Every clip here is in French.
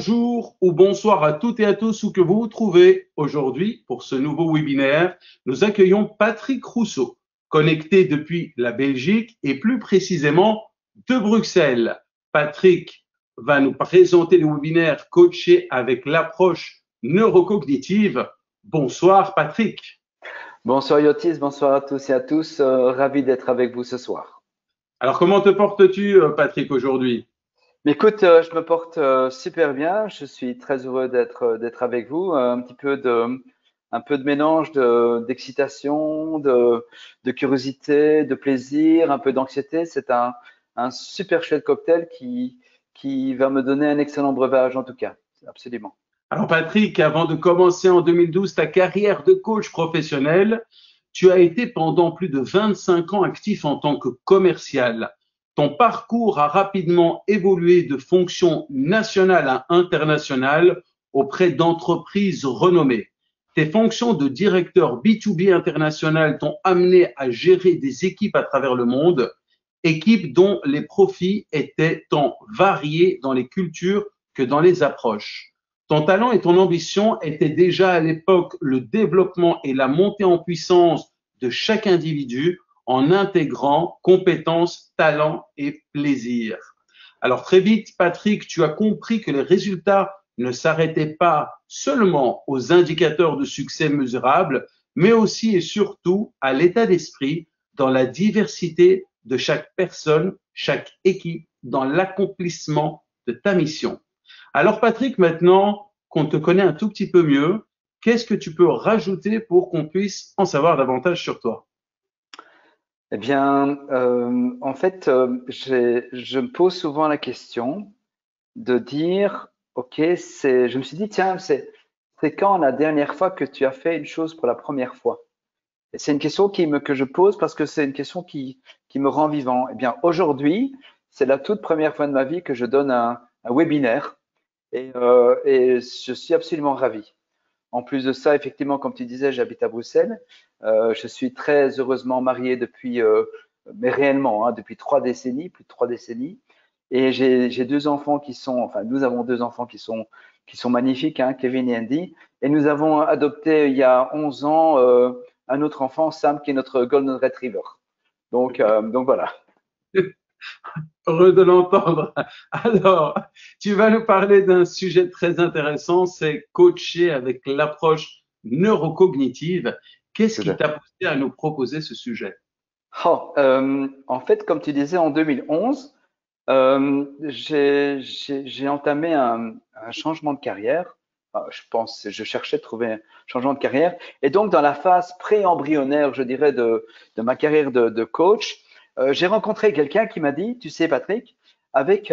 Bonjour ou bonsoir à toutes et à tous où que vous vous trouvez. Aujourd'hui, pour ce nouveau webinaire, nous accueillons Patrick Rousseau, connecté depuis la Belgique et plus précisément de Bruxelles. Patrick va nous présenter le webinaire coaché avec l'approche neurocognitive. Bonsoir Patrick. Bonsoir Yotis, bonsoir à tous et à tous. Ravi d'être avec vous ce soir. Alors comment te portes-tu Patrick aujourd'hui? Mais écoute, je me porte super bien. Je suis très heureux d'être avec vous. Un peu de mélange d'excitation, de curiosité, de plaisir, un peu d'anxiété. C'est un super chouette cocktail qui va me donner un excellent breuvage en tout cas. Absolument. Alors Patrick, avant de commencer en 2012 ta carrière de coach professionnel, tu as été pendant plus de 25 ans actif en tant que commercial. Ton parcours a rapidement évolué de fonction nationale à internationale auprès d'entreprises renommées. Tes fonctions de directeur B2B international t'ont amené à gérer des équipes à travers le monde, équipes dont les profits étaient tant variés dans les cultures que dans les approches. Ton talent et ton ambition étaient déjà à l'époque le développement et la montée en puissance de chaque individu en intégrant compétences, talents et plaisir. Alors très vite, Patrick, tu as compris que les résultats ne s'arrêtaient pas seulement aux indicateurs de succès mesurables, mais aussi et surtout à l'état d'esprit dans la diversité de chaque personne, chaque équipe, dans l'accomplissement de ta mission. Alors Patrick, maintenant qu'on te connaît un tout petit peu mieux, qu'est-ce que tu peux rajouter pour qu'on puisse en savoir davantage sur toi? Eh bien, en fait, je me pose souvent la question de dire, OK, je me suis dit, tiens, c'est quand la dernière fois que tu as fait une chose pour la première fois? Et c'est une question que je pose parce que c'est une question qui me rend vivant. Eh bien, aujourd'hui, c'est la toute première fois de ma vie que je donne un webinaire et je suis absolument ravi. En plus de ça, effectivement, comme tu disais, j'habite à Bruxelles. Je suis très heureusement marié depuis, mais réellement, hein, depuis 3 décennies, plus de 3 décennies. Et j'ai deux enfants enfin, nous avons deux enfants qui sont magnifiques, hein, Kevin et Andy. Et nous avons adopté il y a 11 ans un autre enfant, Sam, qui est notre Golden Retriever. Donc voilà. Heureux de l'entendre. Alors, tu vas nous parler d'un sujet très intéressant, c'est coacher avec l'approche neurocognitive. Qu'est-ce Tout à qui fait. t'a poussé à nous proposer ce sujet? Oh, en fait, comme tu disais, en 2011, j'ai entamé un changement de carrière. Je cherchais à trouver un changement de carrière. Et donc, dans la phase pré-embryonnaire, je dirais, de ma carrière de coach, j'ai rencontré quelqu'un qui m'a dit, tu sais, Patrick, avec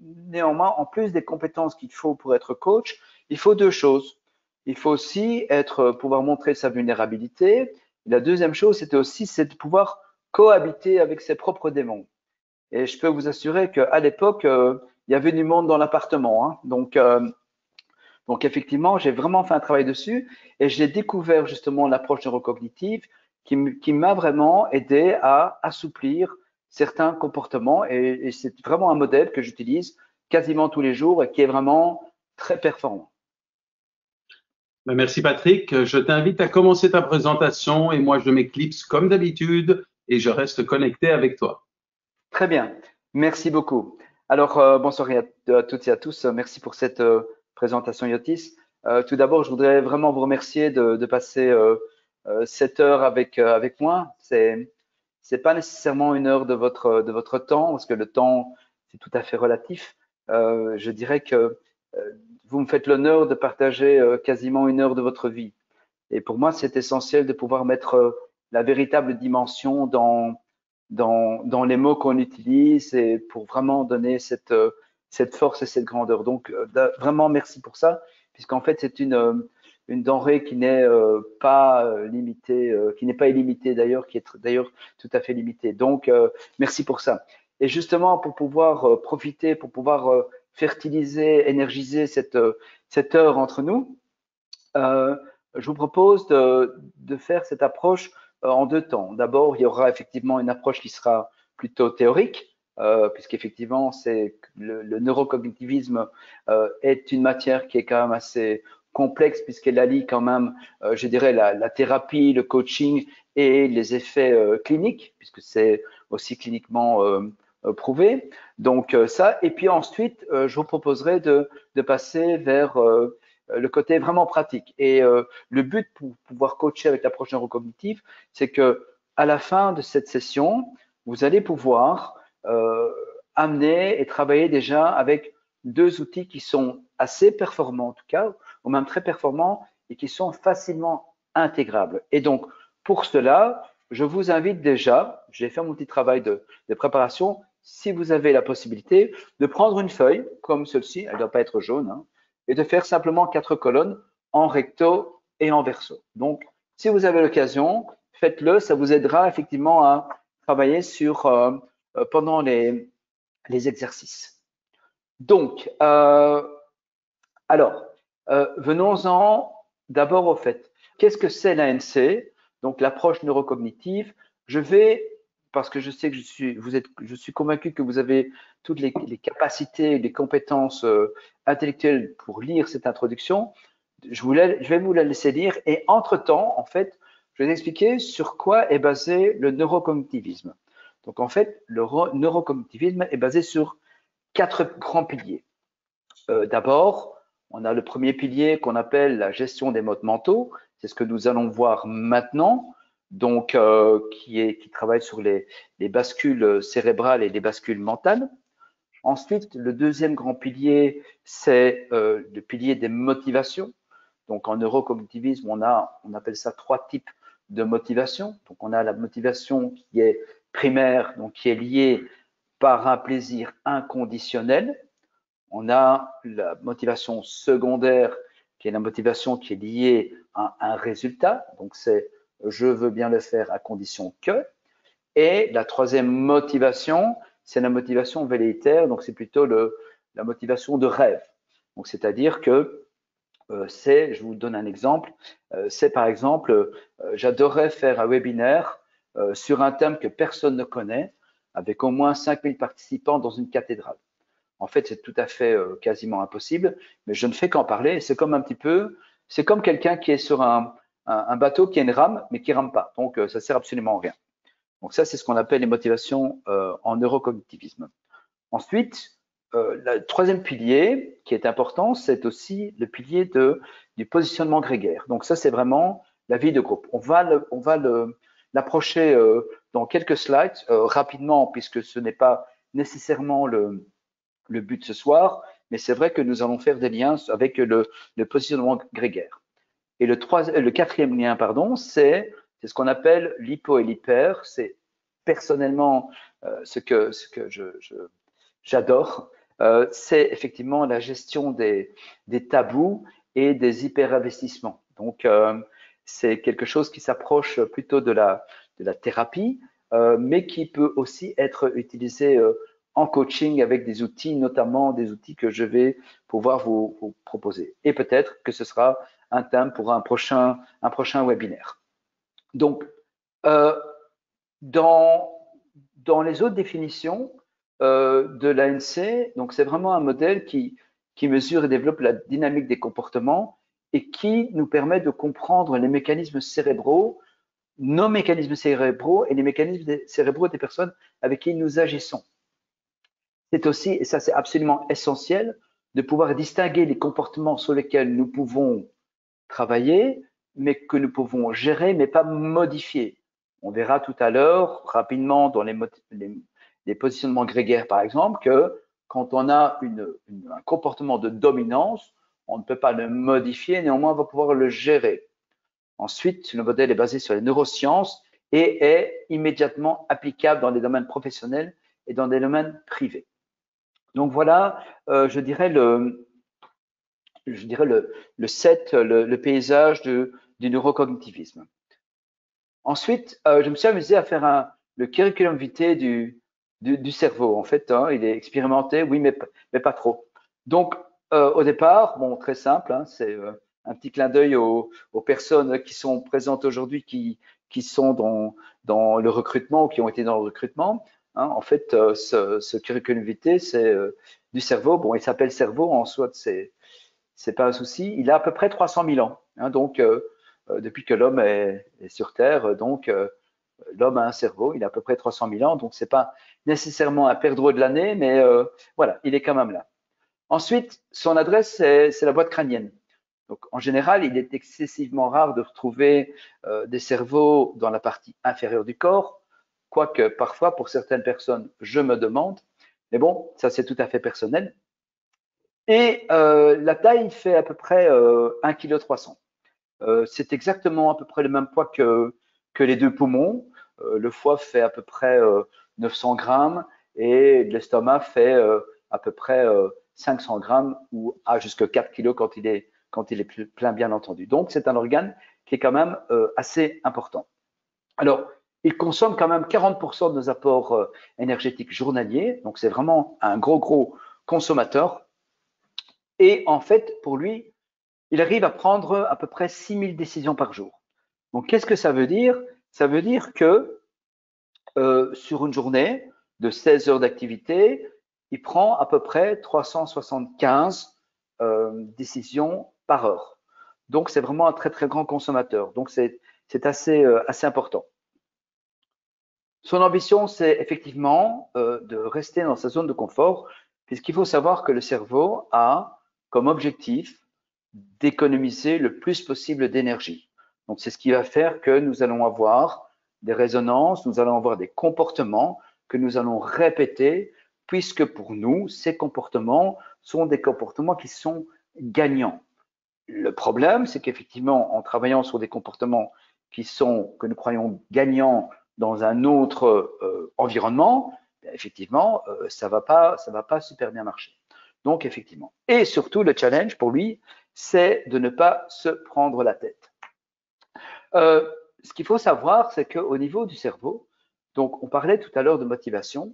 néanmoins, en plus des compétences qu'il faut pour être coach, il faut deux choses. Il faut aussi pouvoir montrer sa vulnérabilité. La deuxième chose, c'est de pouvoir cohabiter avec ses propres démons. Et je peux vous assurer qu'à l'époque, il y avait du monde dans l'appartement, hein. Donc effectivement, j'ai vraiment fait un travail dessus et j'ai découvert justement l'approche neurocognitive qui m'a vraiment aidé à assouplir certains comportements et c'est vraiment un modèle que j'utilise quasiment tous les jours et qui est vraiment très performant. Ben, merci Patrick. Je t'invite à commencer ta présentation et moi je m'éclipse comme d'habitude et je reste connecté avec toi. Très bien, merci beaucoup. Alors, bonsoir à toutes et à tous. Merci pour cette présentation Yotis. Tout d'abord, je voudrais vraiment vous remercier de passer 7 heures avec moi. C'est pas nécessairement une heure de votre temps, parce que le temps, c'est tout à fait relatif. Je dirais que vous me faites l'honneur de partager quasiment une heure de votre vie. Et pour moi, c'est essentiel de pouvoir mettre la véritable dimension dans les mots qu'on utilise et pour vraiment donner cette force et cette grandeur. Donc, vraiment, merci pour ça, puisqu'en fait, c'est une denrée qui n'est pas limitée, qui n'est pas illimitée d'ailleurs, qui est d'ailleurs tout à fait limitée. Donc, merci pour ça. Et justement, pour pouvoir profiter, pour pouvoir fertiliser, énergiser cette heure entre nous, euh, je vous propose de faire cette approche en deux temps. D'abord, il y aura effectivement une approche qui sera plutôt théorique, puisqu'effectivement, c'est le neurocognitivisme est une matière qui est quand même assez complexe, puisqu'elle allie quand même, je dirais, la thérapie, le coaching et les effets cliniques, puisque c'est aussi cliniquement prouvé. Donc ça, et puis ensuite, je vous proposerai de passer vers le côté vraiment pratique. Et le but pour pouvoir coacher avec l'approche neurocognitive, c'est que à la fin de cette session, vous allez pouvoir amener et travailler déjà avec deux outils qui sont assez performants en tout cas, ou même très performants et qui sont facilement intégrables. Et donc, pour cela, je vous invite déjà, j'ai fait mon petit travail de préparation, si vous avez la possibilité, de prendre une feuille comme celle-ci, elle ne doit pas être jaune, hein, et de faire simplement 4 colonnes en recto et en verso. Donc, si vous avez l'occasion, faites-le, ça vous aidera effectivement à travailler sur pendant les exercices. Donc, alors, venons-en d'abord au fait. Qu'est-ce que c'est l'ANC? Donc, l'approche neurocognitive. Je vais, parce que je sais que je suis convaincu que vous avez toutes les capacités, les compétences intellectuelles pour lire cette introduction. Je vais vous la laisser lire et entre-temps, en fait, je vais vous expliquer sur quoi est basé le neurocognitivisme. Donc, en fait, le neurocognitivisme est basé sur 4 grands piliers. D'abord, on a le premier pilier qu'on appelle la gestion des modes mentaux. C'est ce que nous allons voir maintenant, donc qui travaille sur les bascules cérébrales et les bascules mentales. Ensuite, le deuxième grand pilier, c'est le pilier des motivations. Donc en neurocognitivisme, on appelle ça 3 types de motivation. Donc on a la motivation qui est primaire, donc qui est liée par un plaisir inconditionnel. On a la motivation secondaire, qui est la motivation qui est liée à un résultat. Donc c'est je veux bien le faire à condition que. Et la troisième motivation, c'est la motivation velléitaire. Donc c'est plutôt la motivation de rêve. Donc c'est-à-dire que je vous donne un exemple, c'est par exemple, j'adorerais faire un webinaire sur un thème que personne ne connaît, avec au moins 5000 participants dans une cathédrale. En fait, c'est tout à fait quasiment impossible, mais je ne fais qu'en parler. C'est comme un petit peu, c'est comme quelqu'un qui est sur un bateau qui a une rame, mais qui rame pas. Donc, ça sert absolument à rien. Donc, ça, c'est ce qu'on appelle les motivations en neurocognitivisme. Ensuite, le troisième pilier qui est important, c'est aussi le pilier du positionnement grégaire. Donc, ça, c'est vraiment la vie de groupe. On va l'approcher dans quelques slides rapidement, puisque ce n'est pas nécessairement le but ce soir, mais c'est vrai que nous allons faire des liens avec le positionnement grégaire. Et le quatrième lien, pardon, c'est ce qu'on appelle l'hypo et l'hyper. C'est personnellement ce que j'adore. C'est effectivement la gestion des tabous et des hyper-investissements. Donc, c'est quelque chose qui s'approche plutôt de la thérapie, mais qui peut aussi être utilisé en coaching avec des outils, notamment des outils que je vais pouvoir vous proposer. Et peut-être que ce sera un thème pour un prochain webinaire. Donc, dans les autres définitions de l'ANC, donc c'est vraiment un modèle qui mesure et développe la dynamique des comportements et qui nous permet de comprendre les mécanismes cérébraux, nos mécanismes cérébraux et les mécanismes cérébraux des personnes avec qui nous agissons. C'est aussi, et ça c'est absolument essentiel, de pouvoir distinguer les comportements sur lesquels nous pouvons travailler, mais que nous pouvons gérer, mais pas modifier. On verra tout à l'heure, rapidement, dans les positionnements grégaires, par exemple, que quand on a un comportement de dominance, on ne peut pas le modifier, néanmoins, on va pouvoir le gérer. Ensuite, le modèle est basé sur les neurosciences et est immédiatement applicable dans les domaines professionnels et dans des domaines privés. Donc voilà, je dirais le set, le paysage du neurocognitivisme. Ensuite, je me suis amusé à faire le curriculum vitae du cerveau. En fait, hein, il est expérimenté, oui, mais pas trop. Donc, au départ, bon, très simple, hein, c'est un petit clin d'œil aux personnes qui sont présentes aujourd'hui, qui sont dans le recrutement ou qui ont été dans le recrutement. Hein. En fait, ce curriculum vitae, c'est du cerveau. Bon, il s'appelle cerveau en soi, c'est pas un souci. Il a à peu près 300 000 ans. Hein. Donc, depuis que l'homme est sur Terre, donc l'homme a un cerveau. Il a à peu près 300 000 ans. Donc, c'est pas nécessairement un perdreau de l'année, mais voilà, il est quand même là. Ensuite, son adresse, c'est la boîte crânienne. Donc, en général, il est excessivement rare de retrouver des cerveaux dans la partie inférieure du corps, quoique parfois, pour certaines personnes, je me demande. Mais bon, ça, c'est tout à fait personnel. Et la taille fait à peu près 1,3 kg. C'est exactement à peu près le même poids que les deux poumons. Le foie fait à peu près 900 grammes et l'estomac fait à peu près 500 grammes ou à jusqu'à 4 kilos quand il est plein, bien entendu. Donc, c'est un organe qui est quand même assez important. Alors, il consomme quand même 40% de nos apports énergétiques journaliers. Donc, c'est vraiment un gros consommateur. Et en fait, pour lui, il arrive à prendre à peu près 6000 décisions par jour. Donc, qu'est-ce que ça veut dire? Ça veut dire que sur une journée de 16 heures d'activité, il prend à peu près 375 décisions par heure. Donc, c'est vraiment un très grand consommateur. Donc, c'est assez important. Son ambition, c'est effectivement de rester dans sa zone de confort, puisqu'il faut savoir que le cerveau a comme objectif d'économiser le plus possible d'énergie. Donc, c'est ce qui va faire que nous allons avoir des résonances, nous allons avoir des comportements que nous allons répéter, puisque pour nous, ces comportements sont des comportements qui sont gagnants. Le problème, c'est qu'effectivement, en travaillant sur des comportements que nous croyons gagnants dans un autre environnement, effectivement, ça va pas super bien marcher. Donc, effectivement. Et surtout, le challenge pour lui, c'est de ne pas se prendre la tête. Ce qu'il faut savoir, c'est qu'au niveau du cerveau, donc on parlait tout à l'heure de motivation,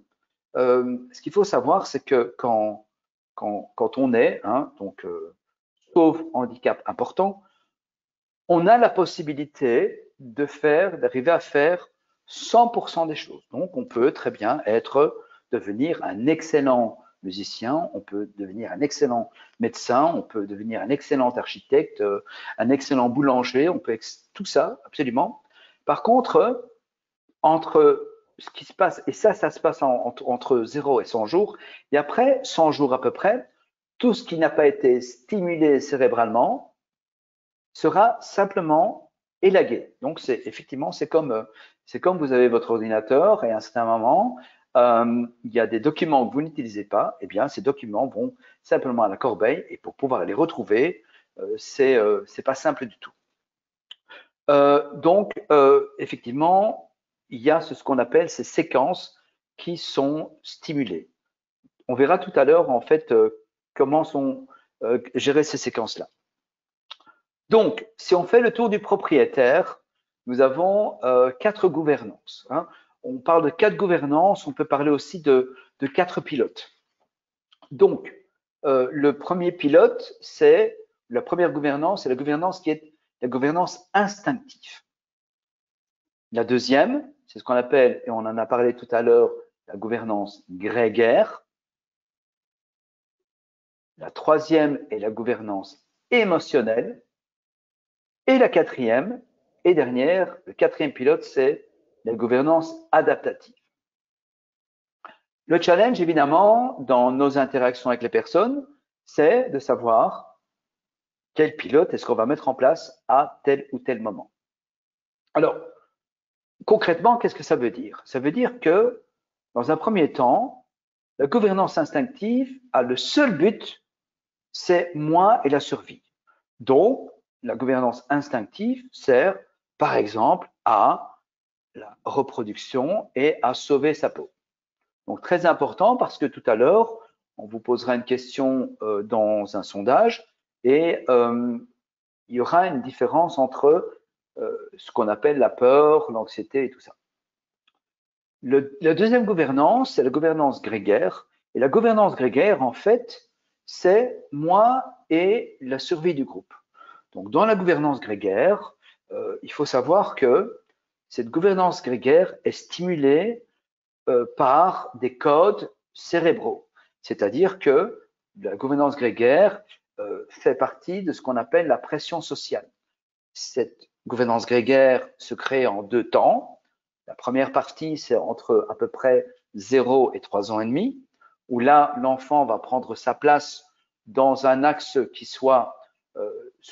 ce qu'il faut savoir, c'est que quand on est, hein, donc sauf handicap important, on a la possibilité d'arriver à faire 100% des choses. Donc, on peut très bien devenir un excellent musicien, on peut devenir un excellent médecin, on peut devenir un excellent architecte, un excellent boulanger, on peut tout ça, absolument. Par contre, entre ce qui se passe, et ça se passe entre 0 et 100 jours, et après 100 jours à peu près, tout ce qui n'a pas été stimulé cérébralement sera simplement élagué. Donc, c'est comme vous avez votre ordinateur et à un certain moment, il y a des documents que vous n'utilisez pas, eh bien, ces documents vont simplement à la corbeille et pour pouvoir les retrouver, c'est pas simple du tout. Donc, effectivement, il y a ce qu'on appelle ces séquences qui sont stimulées. On verra tout à l'heure, en fait, comment sont gérées ces séquences-là. Donc, si on fait le tour du propriétaire, nous avons 4 gouvernances. Hein. On parle de 4 gouvernances, on peut parler aussi de 4 pilotes. Donc, le premier pilote, c'est la première gouvernance, c'est la gouvernance qui est la gouvernance instinctive. La deuxième, c'est ce qu'on appelle, et on en a parlé tout à l'heure, la gouvernance grégaire. La troisième est la gouvernance émotionnelle. Et la quatrième et dernière, le quatrième pilote, c'est la gouvernance adaptative. Le challenge, évidemment, dans nos interactions avec les personnes, c'est de savoir quel pilote est-ce qu'on va mettre en place à tel ou tel moment. Alors, concrètement, qu'est-ce que ça veut dire? Ça veut dire que, dans un premier temps, la gouvernance instinctive a le seul but, c'est moi et la survie. Donc, la gouvernance instinctive sert, par exemple, à la reproduction et à sauver sa peau. Donc, très important parce que tout à l'heure, on vous posera une question dans un sondage et il y aura une différence entre ce qu'on appelle la peur, l'anxiété et tout ça. La deuxième gouvernance, c'est la gouvernance grégaire. Et la gouvernance grégaire, en fait, c'est moi et la survie du groupe. Donc, dans la gouvernance grégaire, il faut savoir que cette gouvernance grégaire est stimulée par des codes cérébraux. C'est-à-dire que la gouvernance grégaire fait partie de ce qu'on appelle la pression sociale. Cette gouvernance grégaire se crée en 2 temps. La première partie, c'est entre à peu près 0 et 3 ans et demi, où là, l'enfant va prendre sa place dans un axe qui soit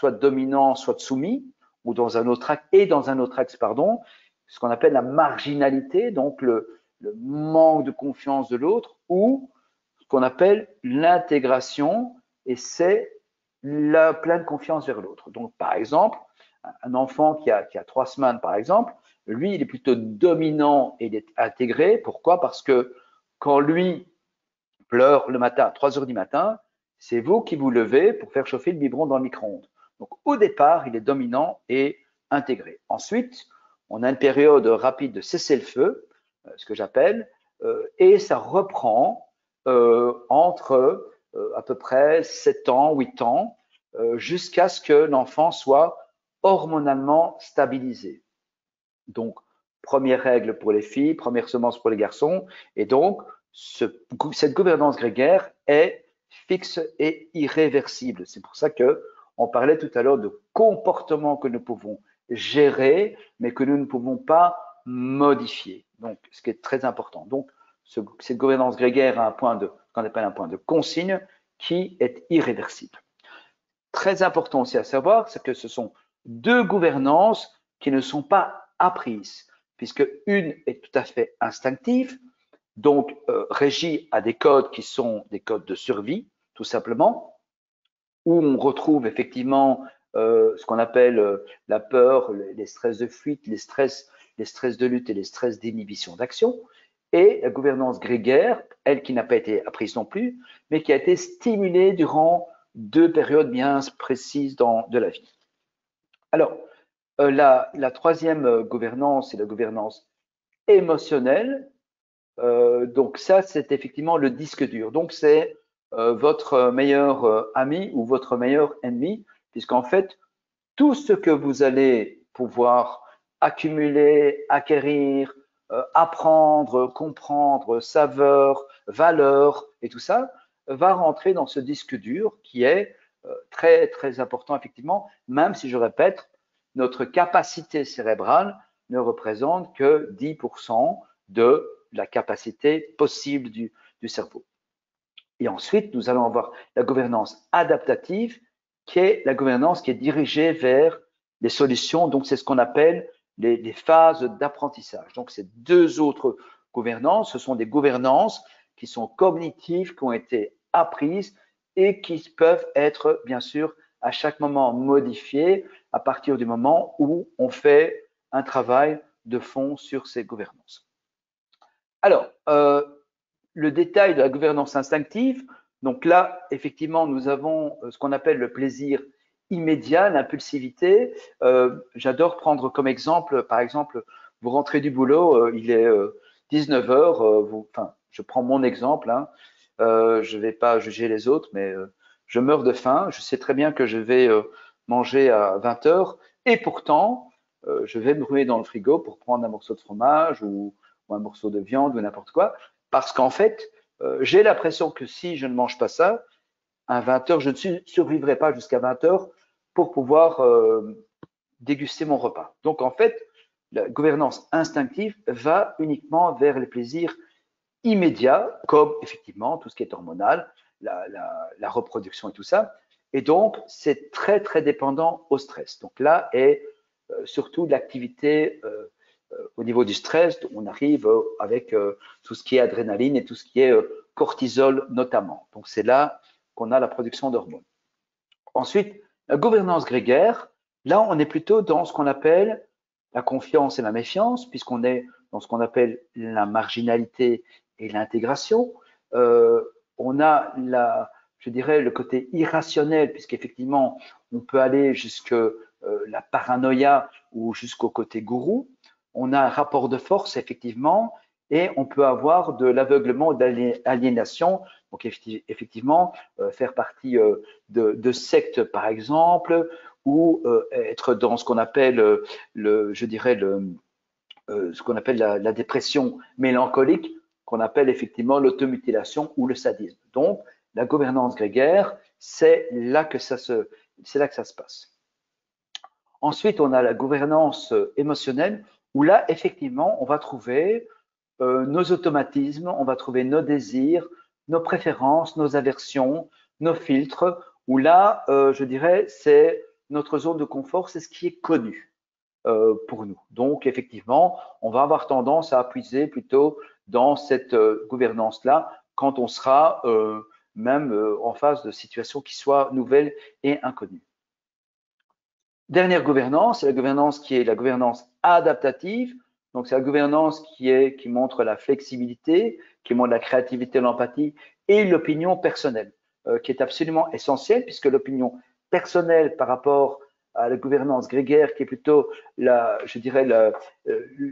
dominant, soit soumis, ou dans un autre axe, ce qu'on appelle la marginalité, donc le manque de confiance de l'autre, ou ce qu'on appelle l'intégration, et c'est la pleine confiance vers l'autre. Donc, par exemple, un enfant qui a 3 semaines, par exemple, lui, il est plutôt dominant et il est intégré. Pourquoi? Parce que quand lui pleure le matin à 3 heures du matin, c'est vous qui vous levez pour faire chauffer le biberon dans le micro-ondes. Donc, au départ, il est dominant et intégré. Ensuite, on a une période rapide de cessez-le-feu, ce que j'appelle, et ça reprend entre à peu près 7 ans, 8 ans, jusqu'à ce que l'enfant soit hormonalement stabilisé. Donc, première règle pour les filles, première semence pour les garçons, et donc cette gouvernance grégaire est fixe et irréversible. C'est pour ça que on parlait tout à l'heure de comportements que nous pouvons gérer, mais que nous ne pouvons pas modifier. Donc, ce qui est très important. Donc, cette gouvernance grégaire a un point qu'on appelle un point de consigne qui est irréversible. Très important aussi à savoir, c'est que ce sont 2 gouvernances qui ne sont pas apprises, puisque une est tout à fait instinctive, donc régie à des codes qui sont des codes de survie, tout simplement, où on retrouve effectivement ce qu'on appelle la peur, les stress de fuite, les stress de lutte et les stress d'inhibition d'action, et la gouvernance grégaire, elle qui n'a pas été apprise non plus, mais qui a été stimulée durant 2 périodes bien précises de la vie. Alors, la troisième gouvernance, c'est la gouvernance émotionnelle. Donc ça, c'est effectivement le disque dur. Donc c'est votre meilleur ami ou votre meilleur ennemi, puisqu'en fait, tout ce que vous allez pouvoir accumuler, acquérir, apprendre, comprendre, saveur, valeur et tout ça, va rentrer dans ce disque dur qui est très, très important, effectivement, même si je répète, notre capacité cérébrale ne représente que 10% de la capacité possible du cerveau. Et ensuite, nous allons avoir la gouvernance adaptative, qui est la gouvernance qui est dirigée vers les solutions. Donc, c'est ce qu'on appelle les phases d'apprentissage. Donc, ces 2 autres gouvernances, ce sont des gouvernances qui sont cognitives, qui ont été apprises et qui peuvent être, bien sûr, à chaque moment modifiées à partir du moment où on fait un travail de fond sur ces gouvernances. Alors, le détail de la gouvernance instinctive, donc là, effectivement, nous avons ce qu'on appelle le plaisir immédiat, l'impulsivité. J'adore prendre comme exemple, par exemple, vous rentrez du boulot, il est 19 heures, je prends mon exemple, hein, je ne vais pas juger les autres, mais je meurs de faim, je sais très bien que je vais manger à 20 heures, et pourtant, je vais me ruer dans le frigo pour prendre un morceau de fromage ou un morceau de viande ou n'importe quoi, parce qu'en fait, j'ai l'impression que si je ne mange pas ça, à 20 heures, je ne survivrai pas jusqu'à 20 heures pour pouvoir déguster mon repas. Donc, en fait, la gouvernance instinctive va uniquement vers les plaisirs immédiats, comme effectivement tout ce qui est hormonal, la reproduction et tout ça. Et donc, c'est très, très dépendant au stress. Donc là est surtout l'activité au niveau du stress, on arrive avec tout ce qui est adrénaline et tout ce qui est cortisol notamment. Donc c'est là qu'on a la production d'hormones. Ensuite, la gouvernance grégaire, là on est plutôt dans ce qu'on appelle la confiance et la méfiance, puisqu'on est dans ce qu'on appelle la marginalité et l'intégration. On a je dirais, le côté irrationnel, puisqu'effectivement, on peut aller jusque la paranoïa ou jusqu'au côté gourou. On a un rapport de force, effectivement, et on peut avoir de l'aveuglement ou d'aliénation. Donc, effectivement, faire partie de sectes, par exemple, ou être dans ce qu'on appelle, je dirais, ce qu'on appelle la dépression mélancolique, qu'on appelle effectivement l'automutilation ou le sadisme. Donc, la gouvernance grégaire, c'est là que ça se passe. Ensuite, on a la gouvernance émotionnelle, où là, effectivement, on va trouver nos automatismes, on va trouver nos désirs, nos préférences, nos aversions, nos filtres, où là, je dirais, c'est notre zone de confort, c'est ce qui est connu pour nous. Donc, effectivement, on va avoir tendance à puiser plutôt dans cette gouvernance-là quand on sera même en face de situations qui soient nouvelles et inconnues. Dernière gouvernance, c'est la gouvernance qui est la gouvernance adaptative. Donc, c'est la gouvernance qui montre la flexibilité, qui montre la créativité, l'empathie et l'opinion personnelle, qui est absolument essentielle puisque l'opinion personnelle par rapport à la gouvernance grégaire, qui est plutôt je dirais,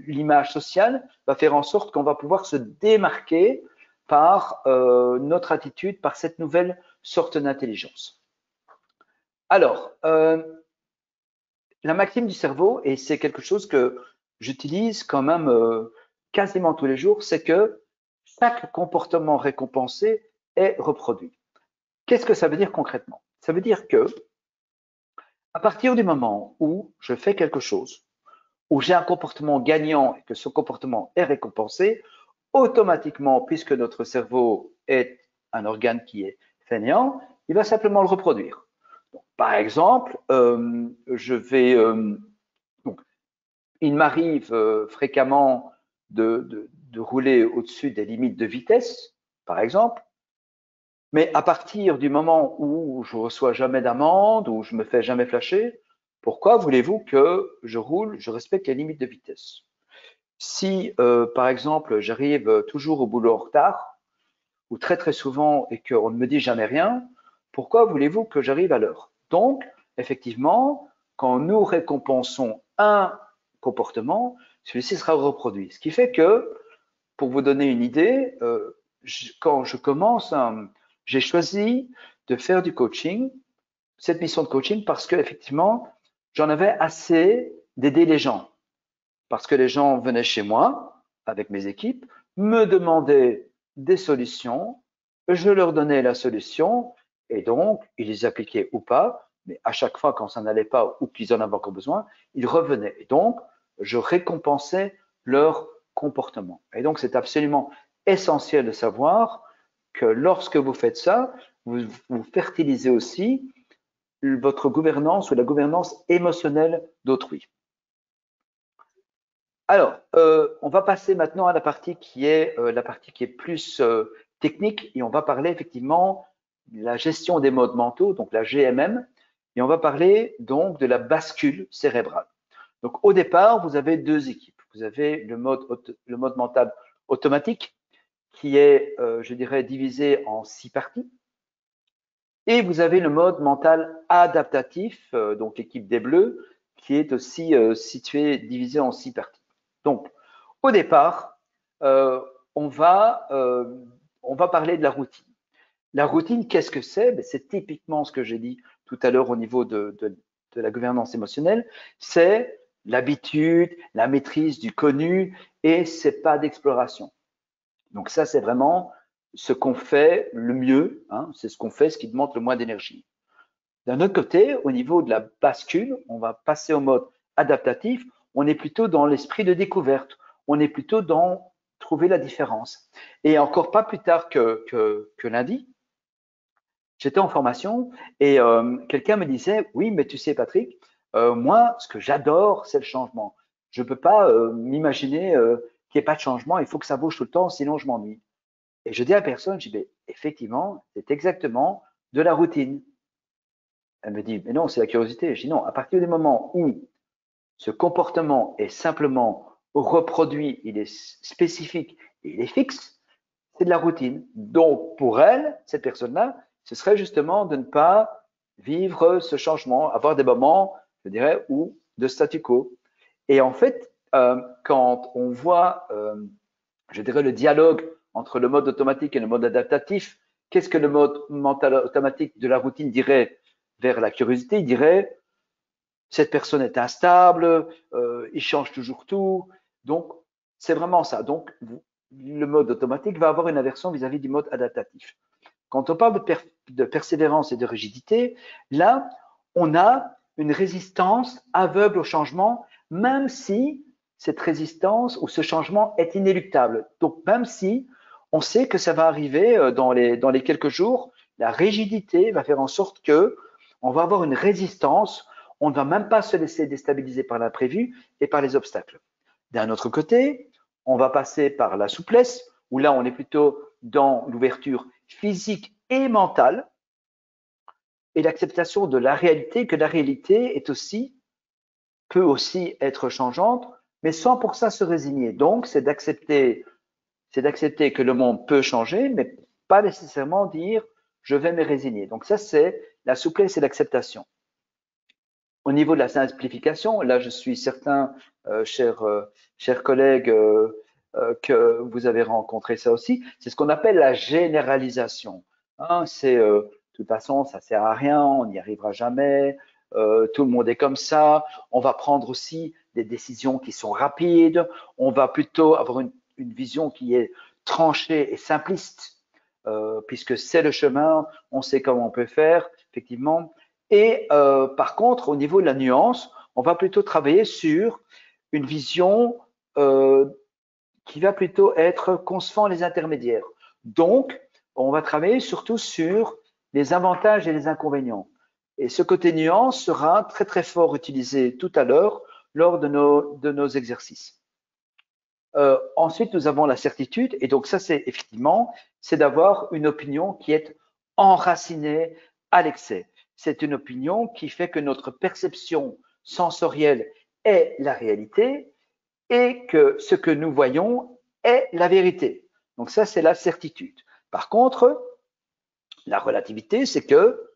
l'image sociale, va faire en sorte qu'on va pouvoir se démarquer par notre attitude, par cette nouvelle sorte d'intelligence. Alors, la maxime du cerveau, et c'est quelque chose que j'utilise quand même quasiment tous les jours, c'est que chaque comportement récompensé est reproduit. Qu'est-ce que ça veut dire concrètement? Ça veut dire que à partir du moment où je fais quelque chose, où j'ai un comportement gagnant et que ce comportement est récompensé, automatiquement, puisque notre cerveau est un organe qui est fainéant, il va simplement le reproduire. Donc, par exemple, il m'arrive fréquemment de rouler au-dessus des limites de vitesse, par exemple, mais à partir du moment où je reçois jamais d'amende, où je me fais jamais flasher, pourquoi voulez-vous que je respecte les limites de vitesse? Si, par exemple, j'arrive toujours au boulot en retard, ou très très souvent et qu'on ne me dit jamais rien, pourquoi voulez-vous que j'arrive à l'heure? Donc, effectivement, quand nous récompensons un comportement, celui-ci sera reproduit. Ce qui fait que, pour vous donner une idée, quand je commence, j'ai choisi de faire du coaching, cette mission de coaching, parce que effectivement, j'en avais assez d'aider les gens. Parce que les gens venaient chez moi, avec mes équipes, me demandaient des solutions, je leur donnais la solution, et donc, ils les appliquaient ou pas, mais à chaque fois, quand ça n'allait pas ou qu'ils en avaient encore besoin, ils revenaient. Et donc, je récompensais leur comportement. Et donc, c'est absolument essentiel de savoir que lorsque vous faites ça, vous fertilisez aussi votre gouvernance ou la gouvernance émotionnelle d'autrui. Alors, on va passer maintenant à la partie qui est plus technique et on va parler effectivement de la gestion des modes mentaux, donc la GMM, et on va parler donc de la bascule cérébrale. Donc, au départ, vous avez deux équipes. Vous avez le mode mental automatique qui est, je dirais, divisé en 6 parties. Et vous avez le mode mental adaptatif, donc l'équipe des Bleus, qui est aussi divisé en 6 parties. Donc, au départ, on va parler de la routine. La routine, qu'est-ce que c'est? C'est typiquement ce que j'ai dit tout à l'heure au niveau de la gouvernance émotionnelle. C'est l'habitude, la maîtrise du connu et c'est pas d'exploration. Donc ça, c'est vraiment ce qu'on fait le mieux. Hein, c'est ce qu'on fait, ce qui demande le moins d'énergie. D'un autre côté, au niveau de la bascule, on va passer au mode adaptatif. On est plutôt dans l'esprit de découverte. On est plutôt dans trouver la différence. Et encore pas plus tard que lundi, j'étais en formation et quelqu'un me disait, oui, mais tu sais, Patrick, moi, ce que j'adore, c'est le changement. Je ne peux pas m'imaginer qu'il n'y ait pas de changement. Il faut que ça bouge tout le temps, sinon je m'ennuie. Et je dis à la personne, je dis, effectivement, c'est exactement de la routine. Elle me dit, mais non, c'est la curiosité. Je dis non, à partir du moment où ce comportement est simplement reproduit, il est spécifique, il est fixe, c'est de la routine. Donc, pour elle, cette personne-là, ce serait justement de ne pas vivre ce changement, avoir des moments, je dirais, où de statu quo. Et en fait, quand on voit, je dirais, le dialogue entre le mode automatique et le mode adaptatif, qu'est-ce que le mode mental automatique de la routine dirait vers la curiosité? Il dirait, cette personne est instable, il change toujours tout. Donc, c'est vraiment ça. Donc, le mode automatique va avoir une aversion vis-à-vis du mode adaptatif. Quand on parle de persévérance et de rigidité, là, on a une résistance aveugle au changement, même si cette résistance ou ce changement est inéluctable. Donc, même si on sait que ça va arriver dans les quelques jours, la rigidité va faire en sorte que on va avoir une résistance, on ne va même pas se laisser déstabiliser par l'imprévu et par les obstacles. D'un autre côté, on va passer par la souplesse, où là, on est plutôt dans l'ouverture physique et mentale, et l'acceptation de la réalité, que la réalité est aussi, peut aussi être changeante, mais sans pour ça se résigner. Donc, c'est d'accepter que le monde peut changer, mais pas nécessairement dire je vais me résigner. Donc ça, c'est la souplesse et l'acceptation. Au niveau de la simplification, là, je suis certain, chers collègues, que vous avez rencontré ça aussi. C'est ce qu'on appelle la généralisation. Hein, c'est de toute façon, ça sert à rien, on n'y arrivera jamais. Tout le monde est comme ça. On va prendre aussi des décisions qui sont rapides. On va plutôt avoir une vision qui est tranchée et simpliste, puisque c'est le chemin, on sait comment on peut faire, effectivement. Et par contre, au niveau de la nuance, on va plutôt travailler sur une vision qui va plutôt être concevant les intermédiaires. Donc, on va travailler surtout sur les avantages et les inconvénients. Et ce côté nuance sera très très fort utilisé tout à l'heure lors de nos exercices. Ensuite, nous avons la certitude, et donc ça, c'est effectivement, c'est d'avoir une opinion qui est enracinée à l'excès. C'est une opinion qui fait que notre perception sensorielle est la réalité et que ce que nous voyons est la vérité. Donc ça, c'est la certitude. Par contre, la relativité, c'est que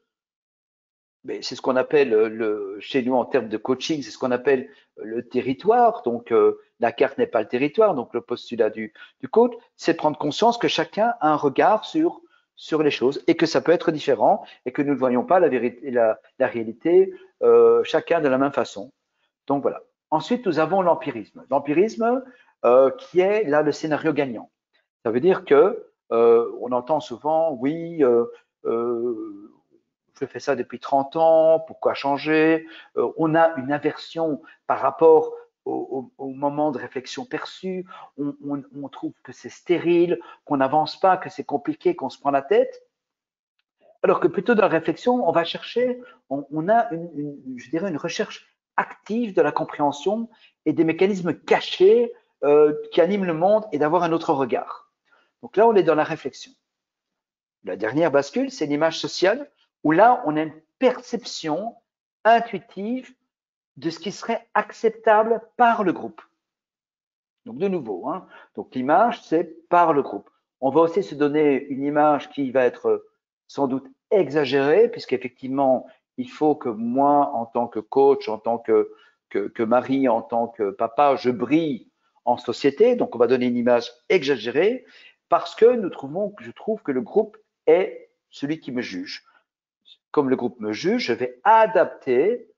c'est ce qu'on appelle chez nous en termes de coaching, c'est ce qu'on appelle le territoire. Donc la carte n'est pas le territoire. Donc le postulat du coach, c'est de prendre conscience que chacun a un regard sur les choses et que ça peut être différent et que nous ne voyons pas la vérité, la réalité chacun de la même façon. Donc voilà. Ensuite, nous avons l'empirisme. L'empirisme qui est là le scénario gagnant. Ça veut dire que on entend souvent, oui, je fais ça depuis 30 ans, pourquoi changer? On a une aversion par rapport au moment de réflexion perçu, on trouve que c'est stérile, qu'on n'avance pas, que c'est compliqué, qu'on se prend la tête. Alors que plutôt dans la réflexion, on va chercher, on a je dirais une recherche active de la compréhension et des mécanismes cachés qui animent le monde et d'avoir un autre regard. Donc là, on est dans la réflexion. La dernière bascule, c'est l'image sociale, où là, on a une perception intuitive de ce qui serait acceptable par le groupe. Donc de nouveau, hein, donc l'image, c'est par le groupe. On va aussi se donner une image qui va être sans doute exagérée, puisqu'effectivement, il faut que moi, en tant que coach, en tant que mari, en tant que papa, je brille en société. Donc on va donner une image exagérée, parce que je trouve que le groupe est celui qui me juge. Comme le groupe me juge, je vais adapter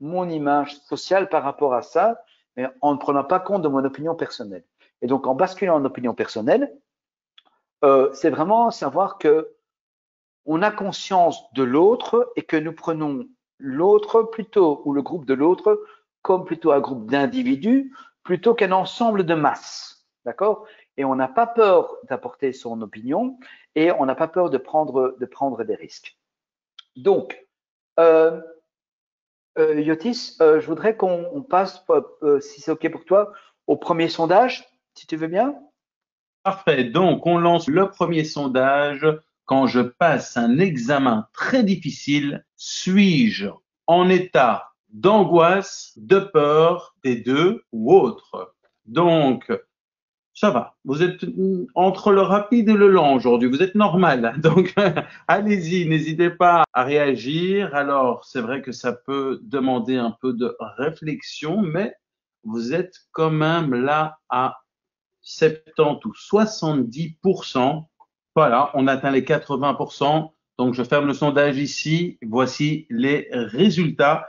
mon image sociale par rapport à ça, mais en ne prenant pas compte de mon opinion personnelle. Et donc, en basculant en opinion personnelle, c'est vraiment savoir que on a conscience de l'autre et que nous prenons l'autre plutôt, ou le groupe de l'autre, comme plutôt un groupe d'individus, plutôt qu'un ensemble de masses. D'accord? Et on n'a pas peur d'apporter son opinion et on n'a pas peur de prendre des risques. Donc, Yotis, je voudrais qu'on passe, si c'est OK pour toi, au premier sondage, si tu veux bien. Parfait. Donc, on lance le premier sondage. Quand je passe un examen très difficile, suis-je en état d'angoisse, de peur, des deux ou autre? Donc, ça va. Vous êtes entre le rapide et le lent aujourd'hui. Vous êtes normal. Donc, allez-y. N'hésitez pas à réagir. Alors, c'est vrai que ça peut demander un peu de réflexion, mais vous êtes quand même là à 70 ou 70%. Voilà, on atteint les 80%. Donc, je ferme le sondage ici. Voici les résultats.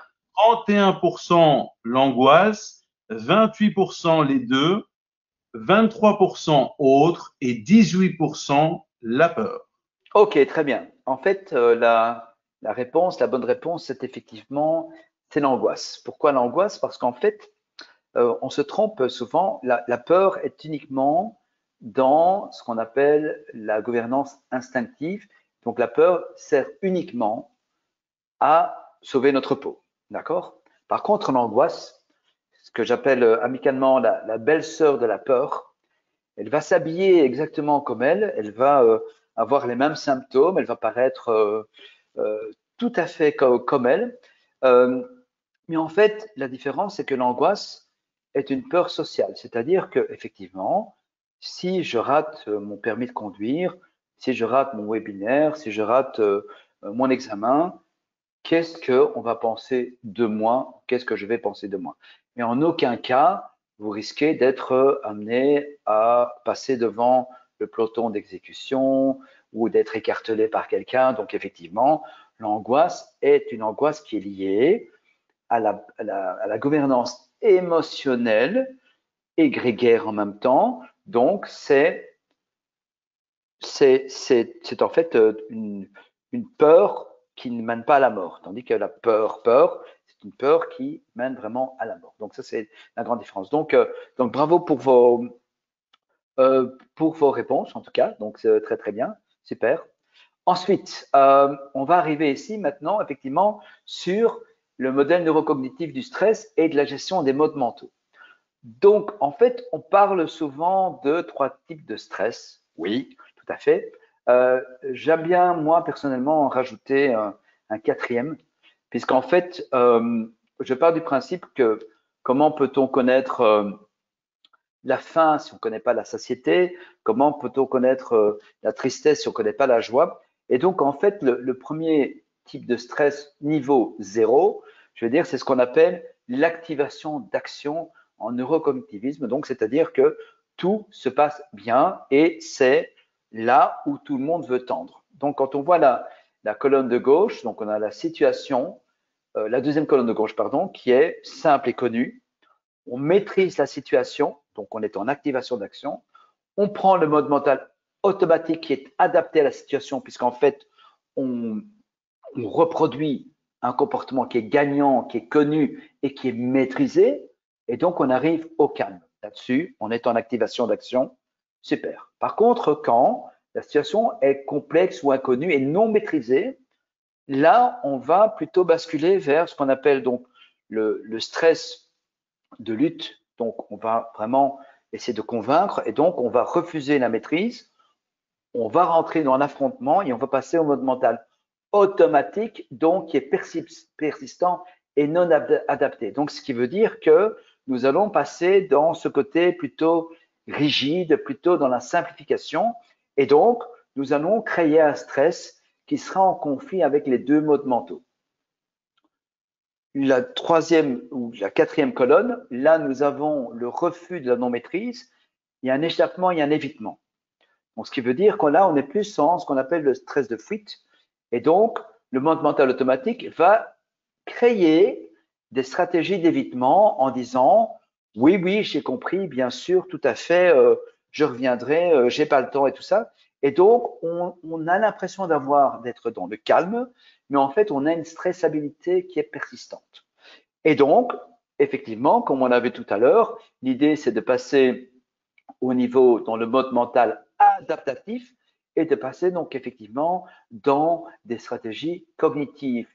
31% l'angoisse, 28% les deux, 23% autres et 18% la peur. Ok, très bien. En fait, la réponse, la bonne réponse, c'est effectivement, c'est l'angoisse. Pourquoi l'angoisse? Parce qu'en fait, on se trompe souvent. La peur est uniquement dans ce qu'on appelle la gouvernance instinctive. Donc, la peur sert uniquement à sauver notre peau. D'accord? Par contre, l'angoisse, ce que j'appelle amicalement la belle-sœur de la peur, elle va s'habiller exactement comme elle va avoir les mêmes symptômes, elle va paraître tout à fait comme elle. Euh, mais en fait, la différence, c'est que l'angoisse est une peur sociale. C'est-à-dire que, effectivement, si je rate mon permis de conduire, si je rate mon webinaire, si je rate mon examen, qu'est-ce qu'on va penser de moi? Qu'est-ce que je vais penser de moi? Mais en aucun cas, vous risquez d'être amené à passer devant le peloton d'exécution ou d'être écartelé par quelqu'un. Donc, effectivement, l'angoisse est une angoisse qui est liée à la gouvernance émotionnelle et grégaire en même temps. Donc, c'est en fait une peur qui ne mène pas à la mort, tandis que la peur, c'est une peur qui mène vraiment à la mort. Donc ça, c'est la grande différence. Donc bravo pour vos réponses, en tout cas. Donc c'est très très bien, super. Ensuite, on va arriver ici maintenant, effectivement, sur le modèle neurocognitif du stress et de la gestion des modes mentaux. Donc, en fait, on parle souvent de 3 types de stress. Oui, tout à fait. J'aime bien, moi, personnellement, en rajouter un quatrième, puisqu'en fait, je pars du principe que comment peut-on connaître la faim si on ne connaît pas la satiété? Comment peut-on connaître la tristesse si on ne connaît pas la joie? Et donc, en fait, le premier type de stress niveau 0, je veux dire, c'est ce qu'on appelle l'activation d'action en neurocognitivisme. Donc, c'est-à-dire que tout se passe bien et c'est là où tout le monde veut tendre. Donc, quand on voit la colonne de gauche, donc on a la situation, la deuxième colonne de gauche, pardon, qui est simple et connue. On maîtrise la situation, donc on est en activation d'action. On prend le mode mental automatique qui est adapté à la situation, puisqu'en fait, on reproduit un comportement qui est gagnant, qui est connu et qui est maîtrisé. Et donc, on arrive au calme. Là-dessus, on est en activation d'action. Super. Par contre, quand la situation est complexe ou inconnue et non maîtrisée, là, on va plutôt basculer vers ce qu'on appelle donc le stress de lutte. Donc, on va vraiment essayer de convaincre et donc on va refuser la maîtrise. On va rentrer dans l'affrontement et on va passer au mode mental automatique, donc qui est persistant et non adapté. Donc, ce qui veut dire que nous allons passer dans ce côté plutôt rigide, plutôt dans la simplification. Et donc, nous allons créer un stress qui sera en conflit avec les deux modes mentaux. La troisième ou la quatrième colonne, là, nous avons le refus de la non-maîtrise. Il y a un échappement, il y a un évitement. Donc, ce qui veut dire que là, on est plus en ce qu'on appelle le stress de fuite. Et donc, le mode mental automatique va créer des stratégies d'évitement en disant oui, oui, j'ai compris, bien sûr, tout à fait, je reviendrai, j'ai pas le temps et tout ça. Et donc, on a l'impression d'être dans le calme, mais en fait, on a une stressabilité qui est persistante. Et donc, effectivement, comme on avait tout à l'heure, l'idée, c'est de passer au niveau dans le mode mental adaptatif et de passer donc effectivement dans des stratégies cognitives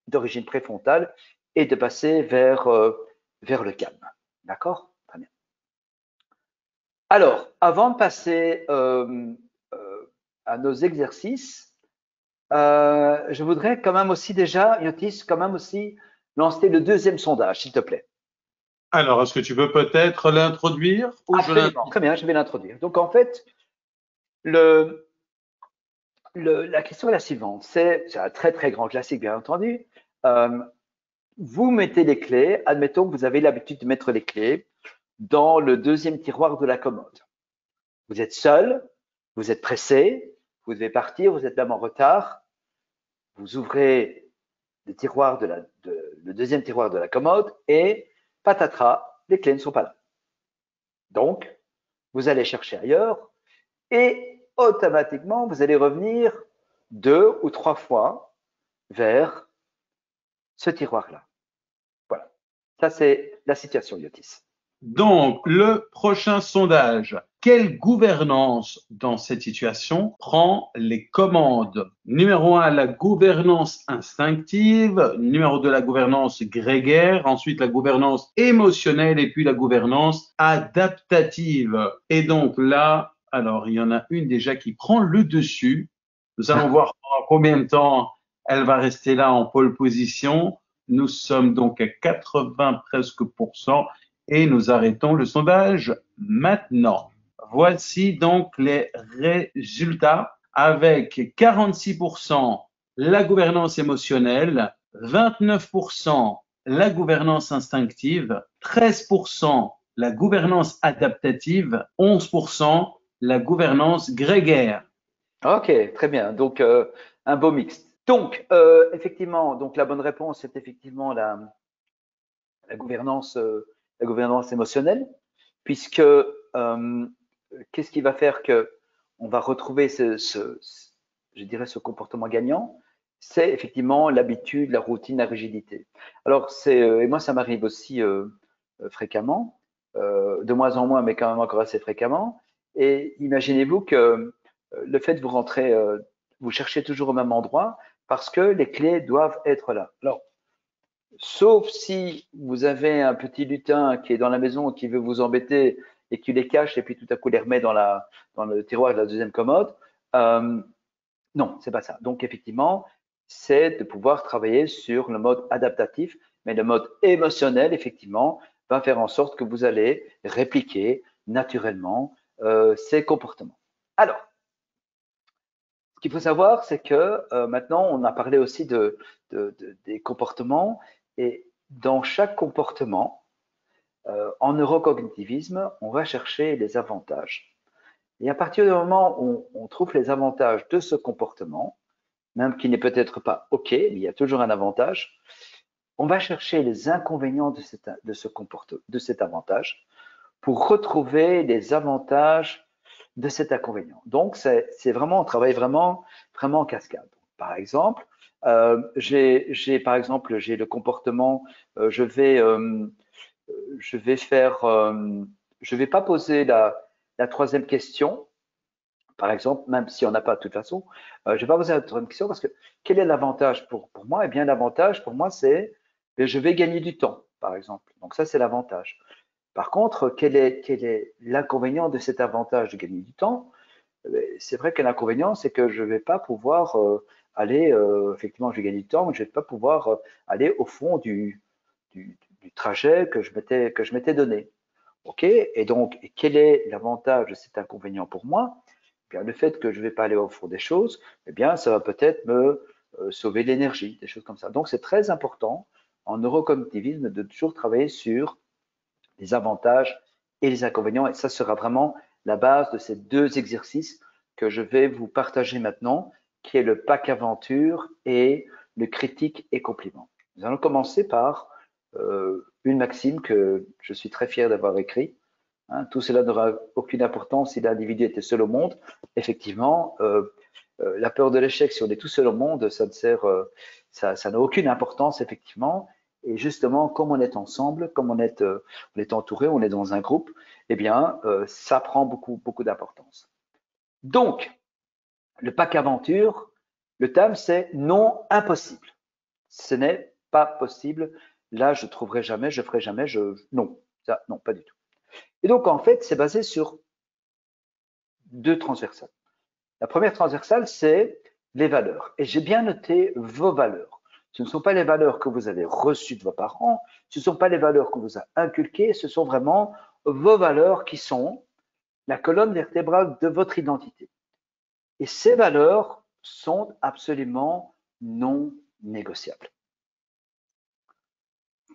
d'origine préfrontale et de passer vers le calme. D'accord? Très bien. Alors, avant de passer à nos exercices, je voudrais quand même aussi déjà, Yotis, quand même aussi lancer le deuxième sondage, s'il te plaît. Alors, est-ce que tu peux peut-être l'introduire ou Absolument. Très bien, je vais l'introduire. Donc, en fait, la question est la suivante. C'est un très, très grand classique, bien entendu. Vous mettez les clés. Admettons que vous avez l'habitude de mettre les clés dans le deuxième tiroir de la commode. Vous êtes seul, vous êtes pressé, vous devez partir, vous êtes même en retard. Vous ouvrez le deuxième tiroir de la commode et patatras, les clés ne sont pas là. Donc, vous allez chercher ailleurs et automatiquement, vous allez revenir 2 ou 3 fois vers ce tiroir-là. Voilà. Ça, c'est la situation, Yotis. Donc, le prochain sondage. Quelle gouvernance dans cette situation prend les commandes? Numéro 1, la gouvernance instinctive. Numéro 2, la gouvernance grégaire. Ensuite, la gouvernance émotionnelle et puis la gouvernance adaptative. Et donc là, alors, il y en a une déjà qui prend le dessus. Nous allons voir pendant combien de temps elle va rester là en pole position. Nous sommes donc à 80 presque %. Et nous arrêtons le sondage maintenant. Voici donc les résultats avec 46% la gouvernance émotionnelle, 29% la gouvernance instinctive, 13% la gouvernance adaptative, 11% la gouvernance grégaire. Ok, très bien. Donc, un beau mix. Donc, effectivement, donc la bonne réponse est effectivement la gouvernance, la gouvernance émotionnelle, puisque qu'est-ce qui va faire que on va retrouver je dirais, ce comportement gagnant? C'est effectivement l'habitude, la routine, la rigidité. Alors, et moi, ça m'arrive aussi fréquemment, de moins en moins, mais quand même encore assez fréquemment. Et imaginez-vous que le fait de vous rentrer, vous cherchez toujours au même endroit parce que les clés doivent être là. Alors, sauf si vous avez un petit lutin qui est dans la maison et qui veut vous embêter et qui les cache et puis tout à coup les remet dans le tiroir de la deuxième commode. Non, c'est pas ça. Donc effectivement, c'est de pouvoir travailler sur le mode adaptatif, mais le mode émotionnel, effectivement, va faire en sorte que vous allez répliquer naturellement ces comportements. Alors, ce qu'il faut savoir, c'est que maintenant, on a parlé aussi des comportements et dans chaque comportement, en neurocognitivisme, on va chercher les avantages. Et à partir du moment où on trouve les avantages de ce comportement, même qui n'est peut-être pas OK, mais il y a toujours un avantage, on va chercher les inconvénients de cet avantage pour retrouver les avantages de cet inconvénient. Donc, c'est vraiment, on travaille vraiment en cascade. Par exemple, j'ai le comportement, je vais pas poser la troisième question, par exemple, même si on n'a pas de toute façon, je vais pas poser la troisième question parce que quel est l'avantage pour moi? Eh bien, l'avantage pour moi, c'est que je vais gagner du temps, par exemple. Donc ça, c'est l'avantage. Par contre, quel est l'inconvénient de cet avantage de gagner du temps? C'est vrai que l'inconvénient, c'est que je ne vais pas pouvoir aller, effectivement, je vais gagner du temps, mais je ne vais pas pouvoir aller au fond du trajet que je m'étais donné. OK? Et donc, quel est l'avantage de cet inconvénient pour moi? Eh bien, le fait que je ne vais pas aller au fond des choses, eh bien, ça va peut-être me sauver de l'énergie, des choses comme ça. Donc, c'est très important en neurocognitivisme de toujours travailler sur les avantages et les inconvénients. Et ça sera vraiment la base de ces deux exercices que je vais vous partager maintenant, qui est le pack aventure et le critique et compliment. Nous allons commencer par une maxime que je suis très fier d'avoir écrite. Hein, tout cela n'aura aucune importance si l'individu était seul au monde. Effectivement, la peur de l'échec, si on est tout seul au monde, ça ne sert, ça n'a aucune importance, effectivement. Et justement, comme on est ensemble, comme on est entouré, on est dans un groupe, eh bien, ça prend beaucoup d'importance. Donc, le pack aventure, le thème, c'est non impossible. Ce n'est pas possible. Là, je trouverai jamais, je ferai jamais, non, ça, non, pas du tout. Et donc, en fait, c'est basé sur deux transversales. La première transversale, c'est les valeurs. Et j'ai bien noté vos valeurs. Ce ne sont pas les valeurs que vous avez reçues de vos parents, ce ne sont pas les valeurs qu'on vous a inculquées, ce sont vraiment vos valeurs qui sont la colonne vertébrale de votre identité. Et ces valeurs sont absolument non négociables.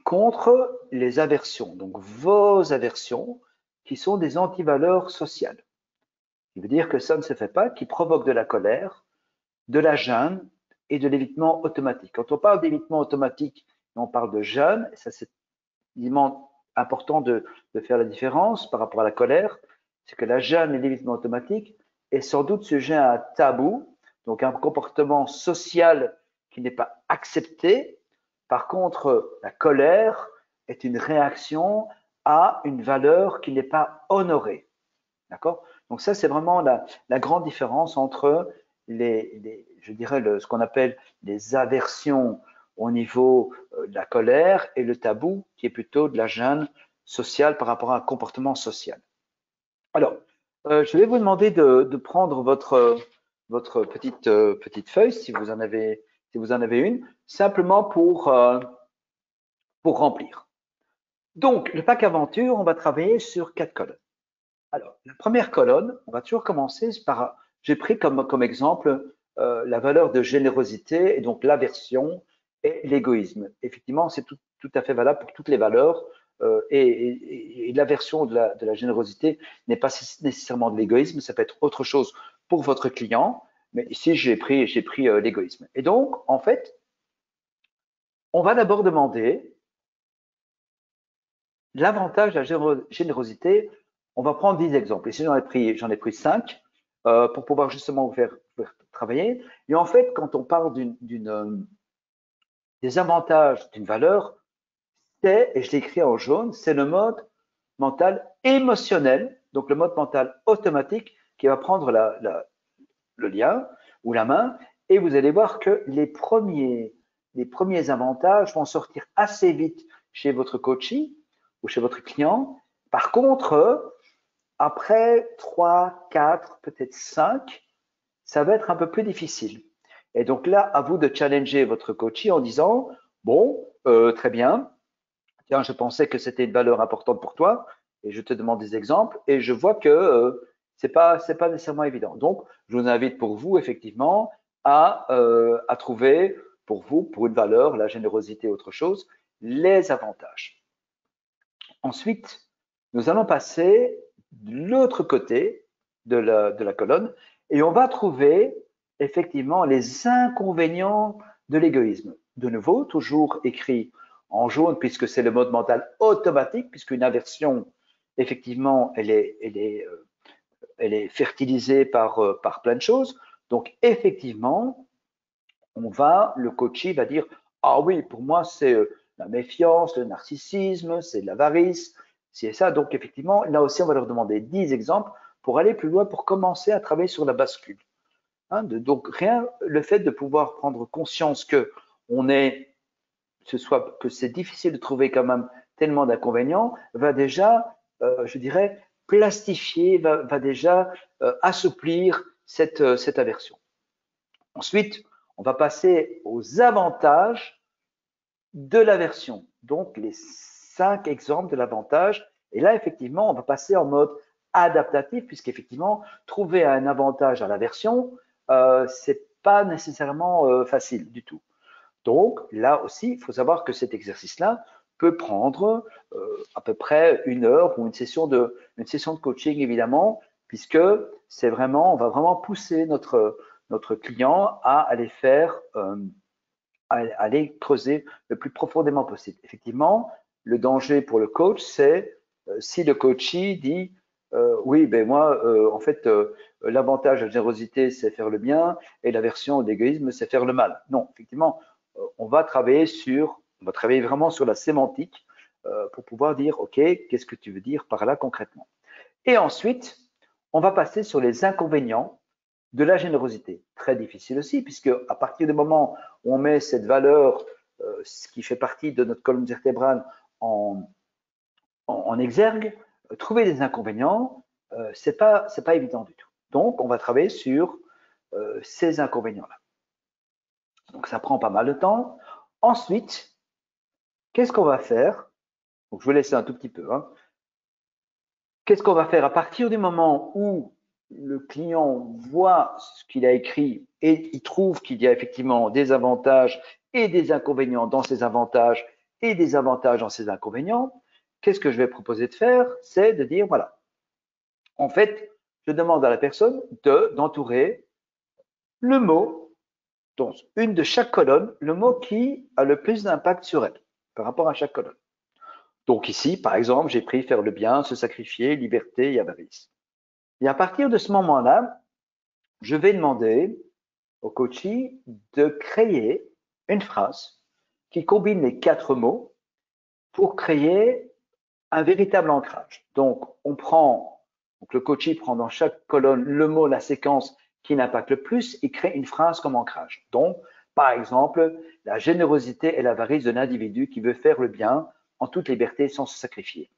Contre les aversions, donc vos aversions, qui sont des antivaleurs sociales. Il veut dire que ça ne se fait pas, qui provoque de la colère, de la gêne et de l'évitement automatique. Quand on parle d'évitement automatique, on parle de gêne, et ça c'est important de faire la différence par rapport à la colère. c'est que la jeune et l'évitement automatique est sans doute sujet à un tabou, donc un comportement social qui n'est pas accepté. Par contre, la colère est une réaction à une valeur qui n'est pas honorée. D'accord? Donc ça, c'est vraiment la grande différence entre je dirais, ce qu'on appelle les aversions au niveau de la colère et le tabou qui est plutôt de la gêne sociale par rapport à un comportement social. Alors, je vais vous demander de prendre votre petite feuille, si vous en avez une, simplement pour remplir. Donc, le pack aventure, on va travailler sur 4 colonnes. Alors, la première colonne, on va toujours commencer par, j'ai pris comme exemple la valeur de générosité et donc l'aversion et l'égoïsme. Effectivement, c'est tout à fait valable pour toutes les valeurs et l'aversion de la générosité n'est pas nécessairement de l'égoïsme, ça peut être autre chose pour votre client, mais ici j'ai pris l'égoïsme. Et donc, en fait, on va d'abord demander l'avantage de la générosité. On va prendre 10 exemples. Ici, j'en ai pris 5 pour pouvoir justement vous faire travailler. Et en fait, quand on parle des avantages d'une valeur, et je l'ai écrit en jaune, c'est le mode mental émotionnel, donc le mode mental automatique qui va prendre le lien ou la main, et vous allez voir que les premiers avantages vont sortir assez vite chez votre coachee ou chez votre client. Par contre, après 3, 4, peut-être 5, ça va être un peu plus difficile. Et donc là, à vous de challenger votre coachee en disant, bon, très bien, tiens, je pensais que c'était une valeur importante pour toi et je te demande des exemples et je vois que c'est pas nécessairement évident. Donc, je vous invite pour vous effectivement à trouver pour vous, pour une valeur, la générosité, autre chose, les avantages. Ensuite, nous allons passer de l'autre côté de la colonne et on va trouver effectivement les inconvénients de l'égoïsme. De nouveau, toujours écrit en jaune puisque c'est le mode mental automatique, puisqu'une aversion, effectivement, elle est fertilisée par plein de choses. Donc, effectivement, le coach va dire, ah oui, pour moi, c'est la méfiance, le narcissisme, c'est de l'avarice, c'est ça. Donc, effectivement, là aussi, on va leur demander 10 exemples pour aller plus loin, pour commencer à travailler sur la bascule. Donc, le fait de pouvoir prendre conscience que que c'est difficile de trouver quand même tellement d'inconvénients, va déjà, je dirais, plastifier, va déjà assouplir cette aversion. Ensuite, on va passer aux avantages de l'aversion. Donc, les 5 exemples de l'avantage. Et là, effectivement, on va passer en mode adaptatif, puisqu'effectivement, trouver un avantage à l'aversion, c'est pas nécessairement facile du tout. Donc, là aussi, il faut savoir que cet exercice-là peut prendre à peu près 1 heure ou une session de coaching, évidemment, puisque on va vraiment pousser notre client à aller faire, à aller creuser le plus profondément possible. Effectivement, le danger pour le coach, c'est si le coachee dit oui, ben moi, en fait, l'avantage de la générosité, c'est faire le bien, et l'aversion d'égoïsme, c'est faire le mal. Non, effectivement, on va travailler vraiment sur la sémantique pour pouvoir dire, OK, qu'est-ce que tu veux dire par là concrètement? Et ensuite, on va passer sur les inconvénients de la générosité. Très difficile aussi, puisque à partir du moment où on met cette valeur, ce qui fait partie de notre colonne vertébrale en exergue, trouver des inconvénients, c'est pas évident du tout. Donc, on va travailler sur ces inconvénients-là. Donc, ça prend pas mal de temps. Ensuite, qu'est-ce qu'on va faire? Donc, je vais laisser un tout petit peu. Qu'est-ce qu'on va faire à partir du moment où le client voit ce qu'il a écrit et il trouve qu'il y a effectivement des avantages et des inconvénients dans ces avantages et des avantages dans ces inconvénients, qu'est-ce que je vais proposer de faire? C'est de dire, voilà, en fait, je demande à la personne d'entourer le mot, dans une de chaque colonne, le mot qui a le plus d'impact sur elle par rapport à chaque colonne. Donc ici, par exemple, j'ai pris faire le bien, se sacrifier, liberté et avarice. Et à partir de ce moment-là, je vais demander au coachee de créer une phrase qui combine les 4 mots pour créer un véritable ancrage. Donc, le coachee prend dans chaque colonne le mot, la séquence qui n'impacte le plus et crée une phrase comme ancrage. Donc, par exemple, la générosité est l'avarice de l'individu qui veut faire le bien en toute liberté sans se sacrifier.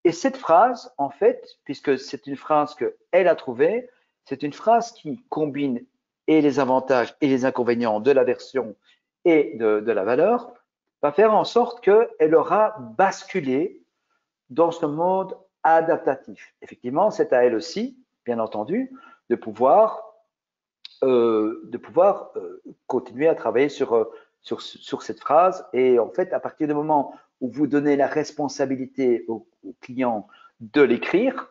Et cette phrase, en fait, puisque c'est une phrase qu'elle a trouvée, c'est une phrase qui combine et les avantages et les inconvénients de la version et de la valeur, va faire en sorte qu'elle aura basculé dans ce mode adaptatif. Effectivement, c'est à elle aussi, bien entendu, de pouvoir continuer à travailler sur cette phrase. Et en fait, à partir du moment où vous donnez la responsabilité au client de l'écrire,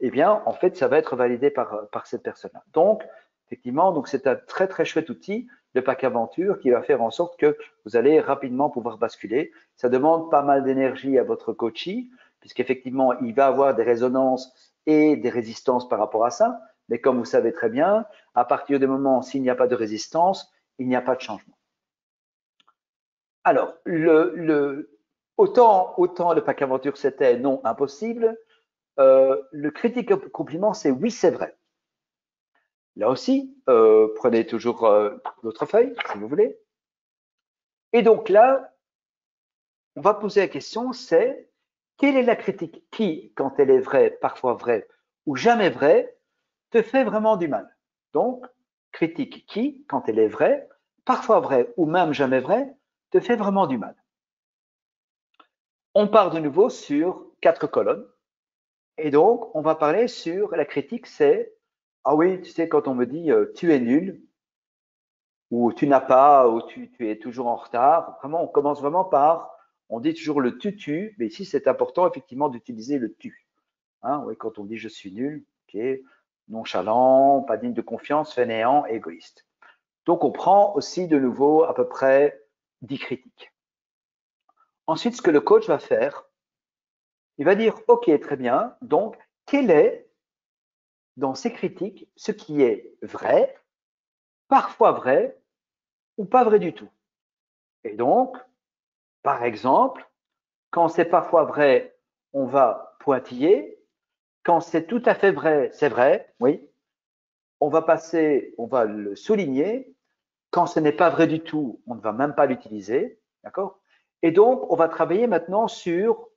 eh bien, en fait, ça va être validé par cette personne-là. Donc, effectivement, donc c'est un très, très chouette outil, le pack aventure, qui va faire en sorte que vous allez rapidement pouvoir basculer. Ça demande pas mal d'énergie à votre coachee, puisqu'effectivement, il va avoir des résonances et des résistances par rapport à ça. Mais comme vous savez très bien, à partir du moment s'il n'y a pas de résistance, il n'y a pas de changement. Alors, autant le pack aventure c'était non impossible, le critique compliment c'est oui c'est vrai. Là aussi, prenez toujours votre feuille si vous voulez. Et donc là, on va poser la question, c'est quelle est la critique qui, quand elle est vraie, parfois vraie ou jamais vraie, te fait vraiment du mal. Donc, critique qui, quand elle est vraie, parfois vraie ou même jamais vraie, te fait vraiment du mal. On part de nouveau sur 4 colonnes. Et donc, on va parler sur la critique, c'est « Ah oui, tu sais, quand on me dit tu es nul » ou « tu n'as pas » ou tu es toujours en retard », vraiment, on commence vraiment par, on dit toujours le tu, mais ici, c'est important effectivement d'utiliser le tu. Hein, oui, quand on dit « je suis nul », ok, nonchalant, pas digne de confiance, fainéant, égoïste. Donc, on prend aussi de nouveau à peu près 10 critiques. Ensuite, ce que le coach va faire, il va dire, OK, très bien, donc, quel est, dans ces critiques, ce qui est vrai, parfois vrai, ou pas vrai du tout. Et donc, par exemple, quand c'est parfois vrai, on va pointiller. Quand c'est tout à fait vrai, c'est vrai, oui. On va le souligner. Quand ce n'est pas vrai du tout, on ne va même pas l'utiliser, d'accord? Et donc, on va travailler maintenant sur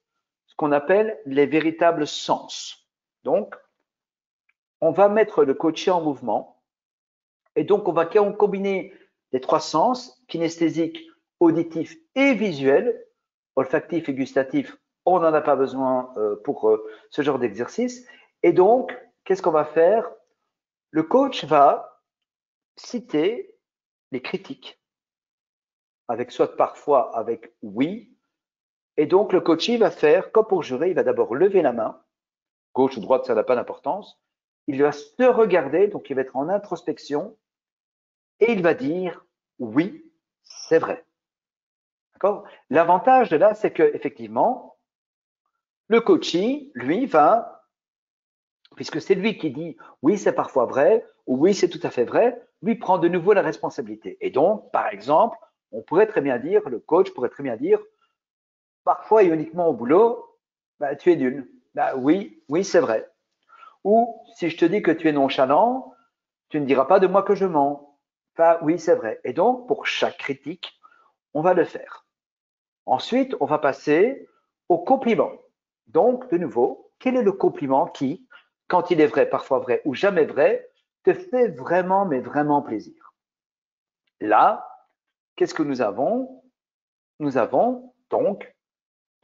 ce qu'on appelle les véritables sens. Donc, on va mettre le coaché en mouvement et donc on va combiner les 3 sens, kinesthésique, auditif et visuel, olfactif et gustatif, on n'en a pas besoin pour ce genre d'exercice. Et donc, qu'est-ce qu'on va faire? Le coach va citer les critiques avec soit parfois avec oui. Et donc, le coach va faire, comme pour jurer, il va d'abord lever la main, gauche ou droite, ça n'a pas d'importance. Il va se regarder, donc il va être en introspection, et il va dire oui, c'est vrai. D'accord? L'avantage de là, c'est que effectivement, le coachee, lui, va, puisque c'est lui qui dit oui, c'est parfois vrai, ou oui, c'est tout à fait vrai, lui prend de nouveau la responsabilité. Et donc, par exemple, on pourrait très bien dire, le coach pourrait très bien dire, parfois et uniquement au boulot, bah, tu es nul. Bah, oui, oui, c'est vrai. Ou si je te dis que tu es nonchalant, tu ne diras pas de moi que je mens. Enfin, oui, c'est vrai. Et donc, pour chaque critique, on va le faire. Ensuite, on va passer au compliment. Donc, de nouveau, quel est le compliment qui, quand il est vrai, parfois vrai ou jamais vrai, te fait vraiment, mais vraiment plaisir? Là, qu'est-ce que nous avons? Nous avons donc,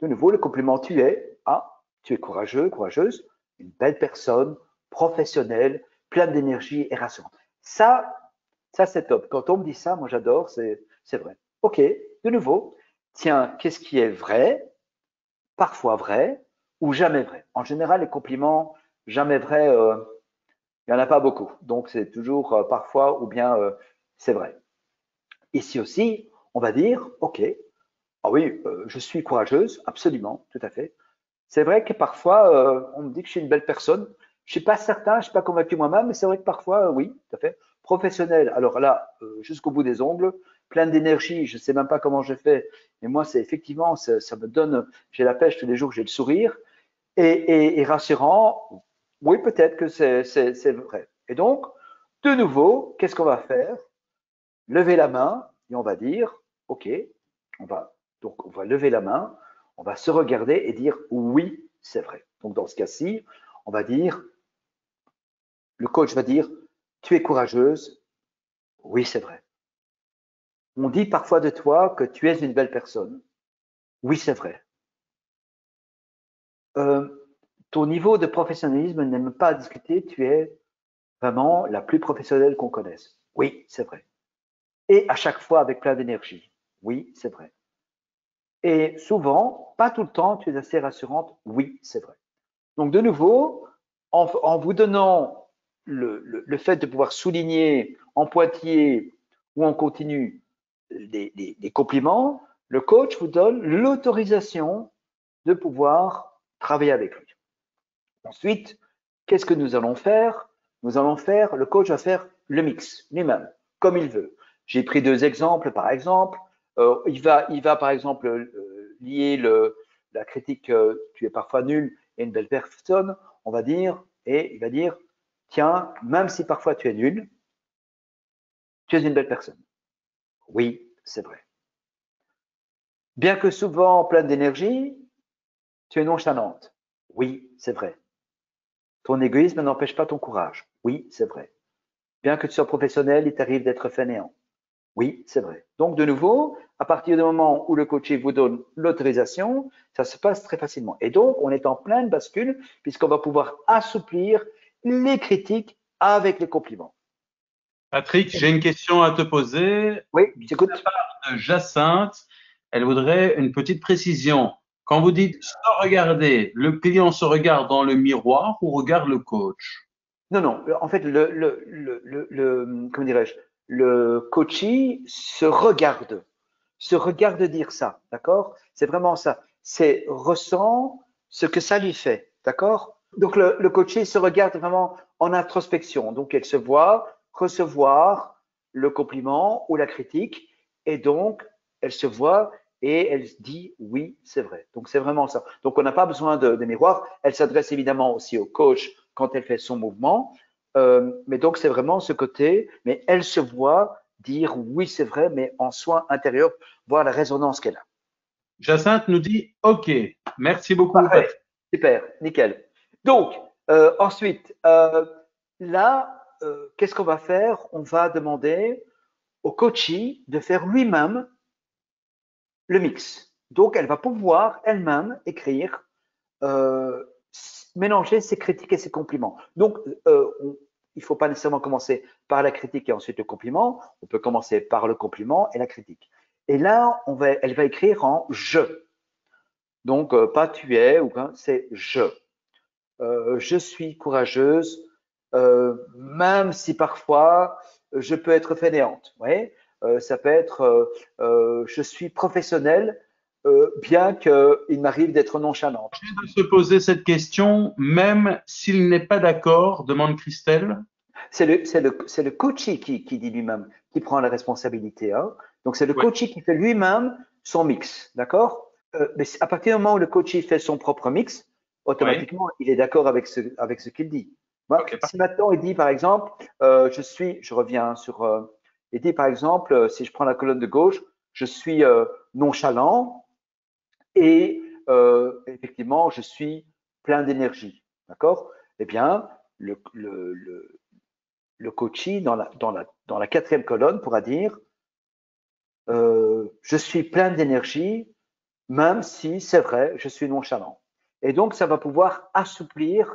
de nouveau, le compliment tu es. Ah, tu es courageux, courageuse, une belle personne, professionnelle, pleine d'énergie et rassurante. Ça c'est top. Quand on me dit ça, moi j'adore, c'est vrai. OK, de nouveau, tiens, qu'est-ce qui est vrai, parfois vrai ou jamais vrai? En général, les compliments jamais vrai, il n'y en a pas beaucoup. Donc, c'est toujours parfois ou bien c'est vrai. Ici aussi, on va dire, OK, ah oui, je suis courageuse, absolument, tout à fait. C'est vrai que parfois, on me dit que je suis une belle personne, Je suis pas certain, je suis pas convaincu moi-même, mais c'est vrai que parfois, oui, tout à fait. Professionnel, alors là, jusqu'au bout des ongles, plein d'énergie, je sais même pas comment je fais, mais moi, c'est effectivement, ça me donne, j'ai la pêche tous les jours, j'ai le sourire, et rassurant, oui, peut-être que c'est vrai. Et donc, de nouveau, qu'est-ce qu'on va faire? Lever la main et on va dire, OK, on va lever la main, on va se regarder et dire oui, c'est vrai. Donc, dans ce cas-ci, on va dire, le coach va dire, tu es courageuse, oui, c'est vrai. On dit parfois de toi que tu es une belle personne, oui, c'est vrai. Euh, Ton niveau de professionnalisme n'aime pas à discuter, tu es vraiment la plus professionnelle qu'on connaisse. Oui, c'est vrai. Et à chaque fois avec plein d'énergie. Oui, c'est vrai. Et souvent, pas tout le temps, tu es assez rassurante. Oui, c'est vrai. Donc, de nouveau, en vous donnant le fait de pouvoir souligner en pointillé ou en continu des compliments, le coach vous donne l'autorisation de pouvoir travailler avec lui. Ensuite, qu'est-ce que nous allons faire? Le coach va faire le mix lui-même, comme il veut. J'ai pris deux exemples, par exemple. Il va par exemple lier la critique tu es parfois nul et une belle personne, on va dire, et il va dire, tiens, même si parfois tu es nul, tu es une belle personne. Oui, c'est vrai. Bien que souvent pleine d'énergie, tu es nonchalante. Oui, c'est vrai. Ton égoïsme n'empêche pas ton courage. Oui, c'est vrai. Bien que tu sois professionnel, il t'arrive d'être fainéant. Oui, c'est vrai. Donc, de nouveau, à partir du moment où le coaché vous donne l'autorisation, ça se passe très facilement. Et donc, on est en pleine bascule puisqu'on va pouvoir assouplir les critiques avec les compliments. Patrick, j'ai une question à te poser. Oui, De j'écoute. Jacinthe, elle voudrait une petite précision. Quand vous dites se regarder, le client se regarde dans le miroir ou regarde le coach? Non, non. En fait, comment dirais-je, le coachee se regarde dire ça, d'accord? C'est vraiment ça. C'est ressent ce que ça lui fait, d'accord? Donc le coaché se regarde vraiment en introspection. Donc elle se voit recevoir le compliment ou la critique et donc elle se voit et elle se dit oui, c'est vrai. Donc c'est vraiment ça. Donc on n'a pas besoin de miroir. Elle s'adresse évidemment aussi au coach quand elle fait son mouvement. Mais donc c'est vraiment ce côté, mais elle se voit dire oui, c'est vrai, mais en soi intérieur, voir la résonance qu'elle a. Jacinthe nous dit OK. Merci beaucoup, Parfait, Patrick. super, nickel. Donc, ensuite, là, qu'est-ce qu'on va faire? On va demander au coachee de faire lui-même le mix. Donc, elle va pouvoir elle-même écrire, euh, mélanger ses critiques et ses compliments. Donc, il ne faut pas nécessairement commencer par la critique et ensuite le compliment. On peut commencer par le compliment et la critique. Et là, elle va écrire en je. Donc, pas tu es, ou c'est je. Je suis courageuse, même si parfois je peux être fainéante. Vous voyez, ça peut être je suis professionnelle, bien qu'il m'arrive d'être nonchalante. De se poser cette question, même s'il n'est pas d'accord, demande Christelle. C'est le coach qui dit lui-même, qui prend la responsabilité. Hein. Donc, c'est le Oui, coach qui fait lui-même son mix. D'accord? Mais à partir du moment où le coach fait son propre mix, oui. automatiquement, il est d'accord avec ce qu'il dit. Voilà. OK, Si maintenant il dit, par exemple, je reviens sur, il dit, par exemple, si je prends la colonne de gauche, je suis nonchalant et effectivement, je suis plein d'énergie. D'accord? Eh bien, le, le, le, le coachee dans la quatrième colonne pourra dire je suis plein d'énergie, même si c'est vrai, je suis nonchalant. Et donc, ça va pouvoir assouplir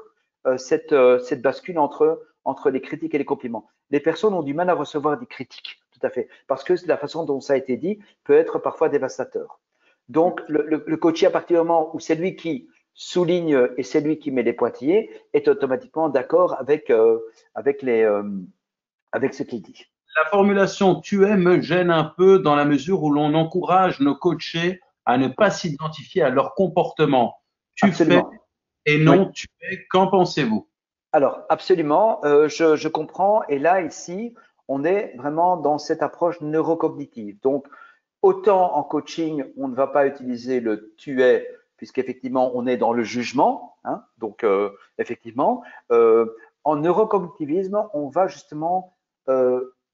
cette bascule entre les critiques et les compliments. Les personnes ont du mal à recevoir des critiques, tout à fait, parce que la façon dont ça a été dit peut être parfois dévastateur. Donc, le coach, à partir du moment où c'est lui qui souligne et c'est lui qui met les pointillés, est automatiquement d'accord avec ce qu'il dit. la formulation tu es me gêne un peu dans la mesure où l'on encourage nos coachés à ne pas s'identifier à leur comportement. Tu fais Absolument. et Oui. non tu es. Qu'en pensez-vous? Alors, absolument, je comprends. Et là, ici, on est vraiment dans cette approche neurocognitive. Donc, autant en coaching, on ne va pas utiliser le tu es, puisqu'effectivement, on est dans le jugement. Hein, donc, effectivement, euh, en neurocognitivisme, on va justement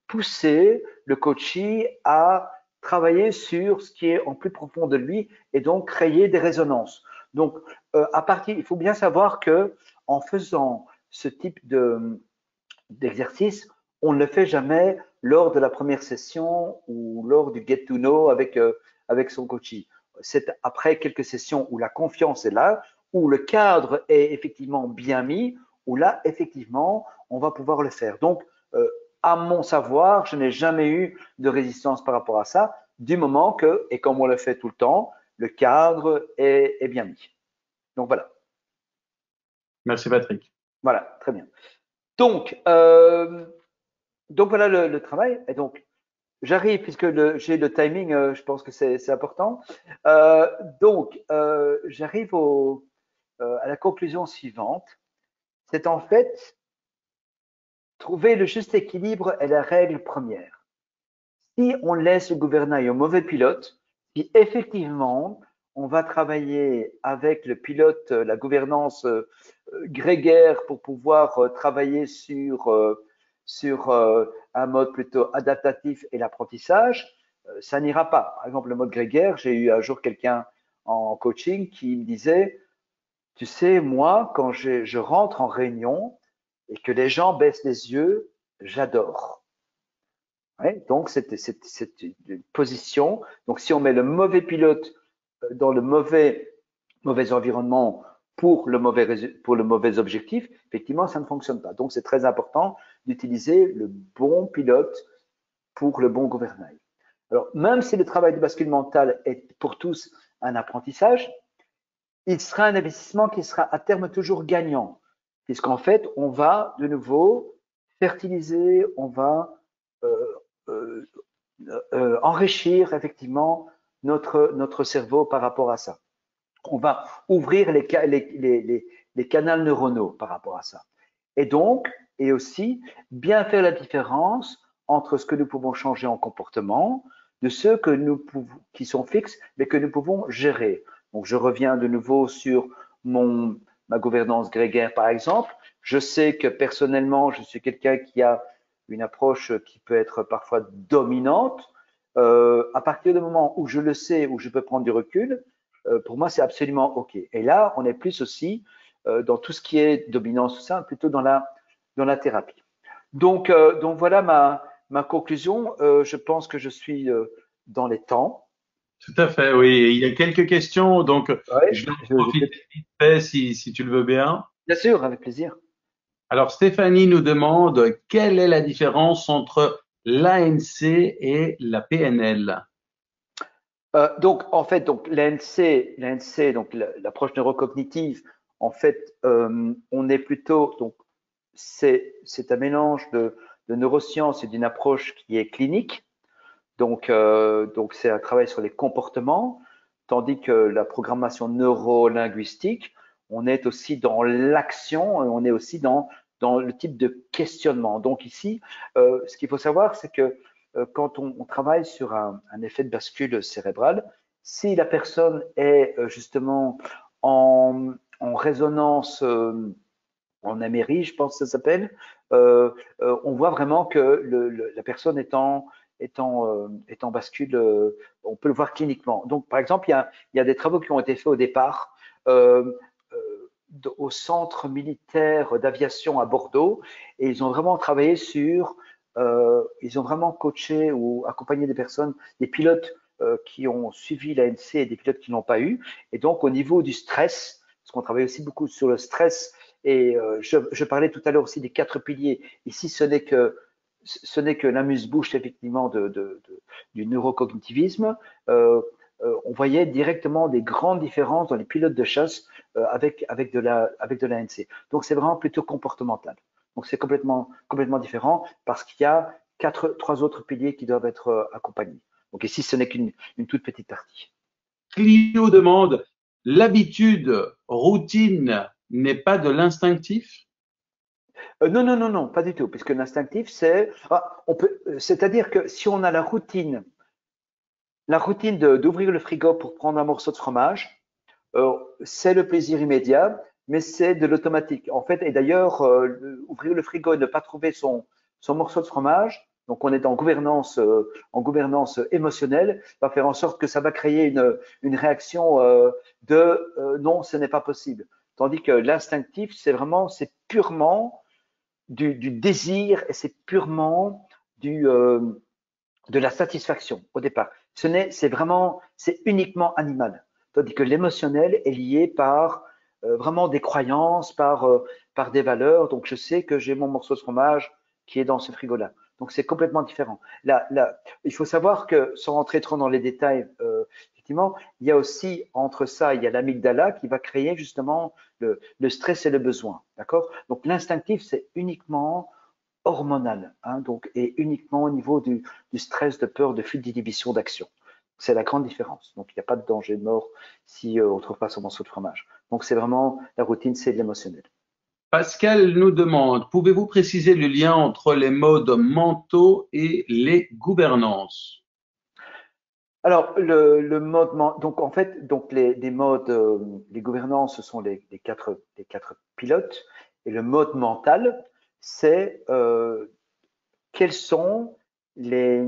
pousser le coachee à travailler sur ce qui est en plus profond de lui et donc créer des résonances. Donc, il faut bien savoir que en faisant ce type d'exercice, on ne le fait jamais lors de la première session ou lors du get to know avec son coachee. C'est après quelques sessions où la confiance est là, où le cadre est effectivement bien mis, où là, effectivement, on va pouvoir le faire. Donc, à mon savoir, je n'ai jamais eu de résistance par rapport à ça, du moment que, et comme on le fait tout le temps, le cadre est bien mis. Donc voilà, Merci Patrick. voilà, très bien. Donc, voilà le travail. Et donc, j'arrive, puisque j'ai le timing, je pense que c'est important. Euh, J'arrive à la conclusion suivante. C'est en fait trouver le juste équilibre est la règle première. Si on laisse le gouvernail au mauvais pilote, si effectivement on va travailler avec le pilote, la gouvernance grégaire pour pouvoir travailler sur un mode plutôt adaptatif et l'apprentissage, ça n'ira pas. Par exemple, le mode grégaire, j'ai eu un jour quelqu'un en coaching qui me disait, tu sais, moi, quand je rentre en réunion et que les gens baissent les yeux, j'adore. Ouais, donc, c'est une position. Donc, si on met le mauvais pilote dans le mauvais environnement pour le mauvais objectif, effectivement, ça ne fonctionne pas. Donc, c'est très important d'utiliser le bon pilote pour le bon gouvernail. Alors, même si le travail de bascule mental est pour tous un apprentissage, il sera un investissement qui sera à terme toujours gagnant, puisqu'en fait, on va de nouveau fertiliser, on va euh, euh, enrichir effectivement notre cerveau par rapport à ça. On va ouvrir les canaux neuronaux par rapport à ça. Et donc, et aussi, bien faire la différence entre ce que nous pouvons changer en comportement, de ceux qui sont fixes, mais que nous pouvons gérer. Donc, je reviens de nouveau sur ma gouvernance grégaire, par exemple. Je sais que personnellement, je suis quelqu'un qui a une approche qui peut être parfois dominante. À partir du moment où je le sais, où je peux prendre du recul, pour moi, c'est absolument OK. Et là, on est plus aussi dans tout ce qui est dominance, tout ça, plutôt dans la thérapie. Donc voilà ma conclusion. Je pense que je suis dans les temps. Tout à fait, oui. Il y a quelques questions, donc Ouais, je vais en je vous écoute. profiter vite fait si tu le veux bien. Bien sûr, avec plaisir. Alors, Stéphanie nous demande quelle est la différence entre l'ANC et la PNL? Donc, en fait, donc l'ANC, donc l'approche neurocognitive, en fait, on est plutôt, donc, c'est un mélange de neurosciences et d'une approche qui est clinique. Donc c'est un travail sur les comportements, tandis que la programmation neurolinguistique, on est aussi dans l'action, on est aussi dans le type de questionnement. Donc ici, ce qu'il faut savoir, c'est que quand on travaille sur un effet de bascule cérébrale, si la personne est justement en résonance en Améry, je pense que ça s'appelle, on voit vraiment que la personne est en bascule, on peut le voir cliniquement. Donc, par exemple, il y a des travaux qui ont été faits au départ au centre militaire d'aviation à Bordeaux et ils ont vraiment travaillé ils ont vraiment coaché ou accompagné des personnes, des pilotes qui ont suivi l'ANC et des pilotes qui ne l'ont pas eu. Et donc, au niveau du stress, parce qu'on travaille aussi beaucoup sur le stress, et je parlais tout à l'heure aussi des 4 piliers. Ici, ce n'est que l'amuse-bouche effectivement du neurocognitivisme. On voyait directement des grandes différences dans les pilotes de chasse avec de l'ANC. Donc c'est vraiment plutôt comportemental. Donc c'est complètement différent parce qu'il y a trois autres piliers qui doivent être accompagnés. Donc ici, ce n'est qu'une toute petite partie. Clio demande, l'habitude routine n'est pas de l'instinctif? Non, non, non, non, pas du tout, puisque l'instinctif, c'est-à-dire que si on a la routine d'ouvrir le frigo pour prendre un morceau de fromage, c'est le plaisir immédiat, mais c'est de l'automatique. En fait, et d'ailleurs, ouvrir le frigo et ne pas trouver son morceau de fromage, donc on est en gouvernance émotionnelle, va faire en sorte que ça va créer une réaction non, ce n'est pas possible. Tandis que l'instinctif, c'est purement du désir et c'est purement de la satisfaction au départ. C'est uniquement animal. Tandis que l'émotionnel est lié par vraiment des croyances, par des valeurs. Donc, je sais que j'ai mon morceau de fromage qui est dans ce frigo-là. Donc, c'est complètement différent. Il faut savoir que, sans rentrer trop dans les détails, effectivement, il y a aussi, entre ça, il y a l'amygdala qui va créer justement le stress et le besoin. D'accord? Donc, l'instinctif, c'est uniquement hormonal, hein, donc, et uniquement au niveau du stress, de peur, de fuite, d'inhibition, d'action. C'est la grande différence. Donc, il n'y a pas de danger de mort si on ne trouve pas son morceau de fromage. Donc, c'est vraiment la routine, c'est de l'émotionnel. Pascal nous demande, pouvez-vous préciser le lien entre les modes mentaux et les gouvernances? Alors, le mode, donc en fait, donc les modes, les gouvernances, ce sont les quatre pilotes, et le mode mental, c'est quels sont les,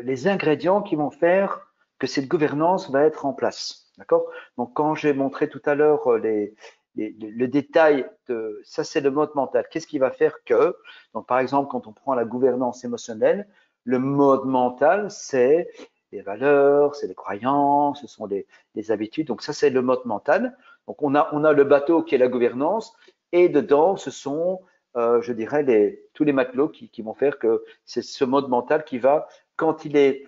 les ingrédients qui vont faire que cette gouvernance va être en place. D'accord? Donc, quand j'ai montré tout à l'heure le détail de ça, c'est le mode mental. Qu'est-ce qui va faire que, donc par exemple, quand on prend la gouvernance émotionnelle, le mode mental, c'est les valeurs, c'est les croyances, ce sont les habitudes. Donc, ça, c'est le mode mental. Donc, on a le bateau qui est la gouvernance et dedans, ce sont je dirais, tous les matelots qui vont faire que c'est ce mode mental qui va, quand il est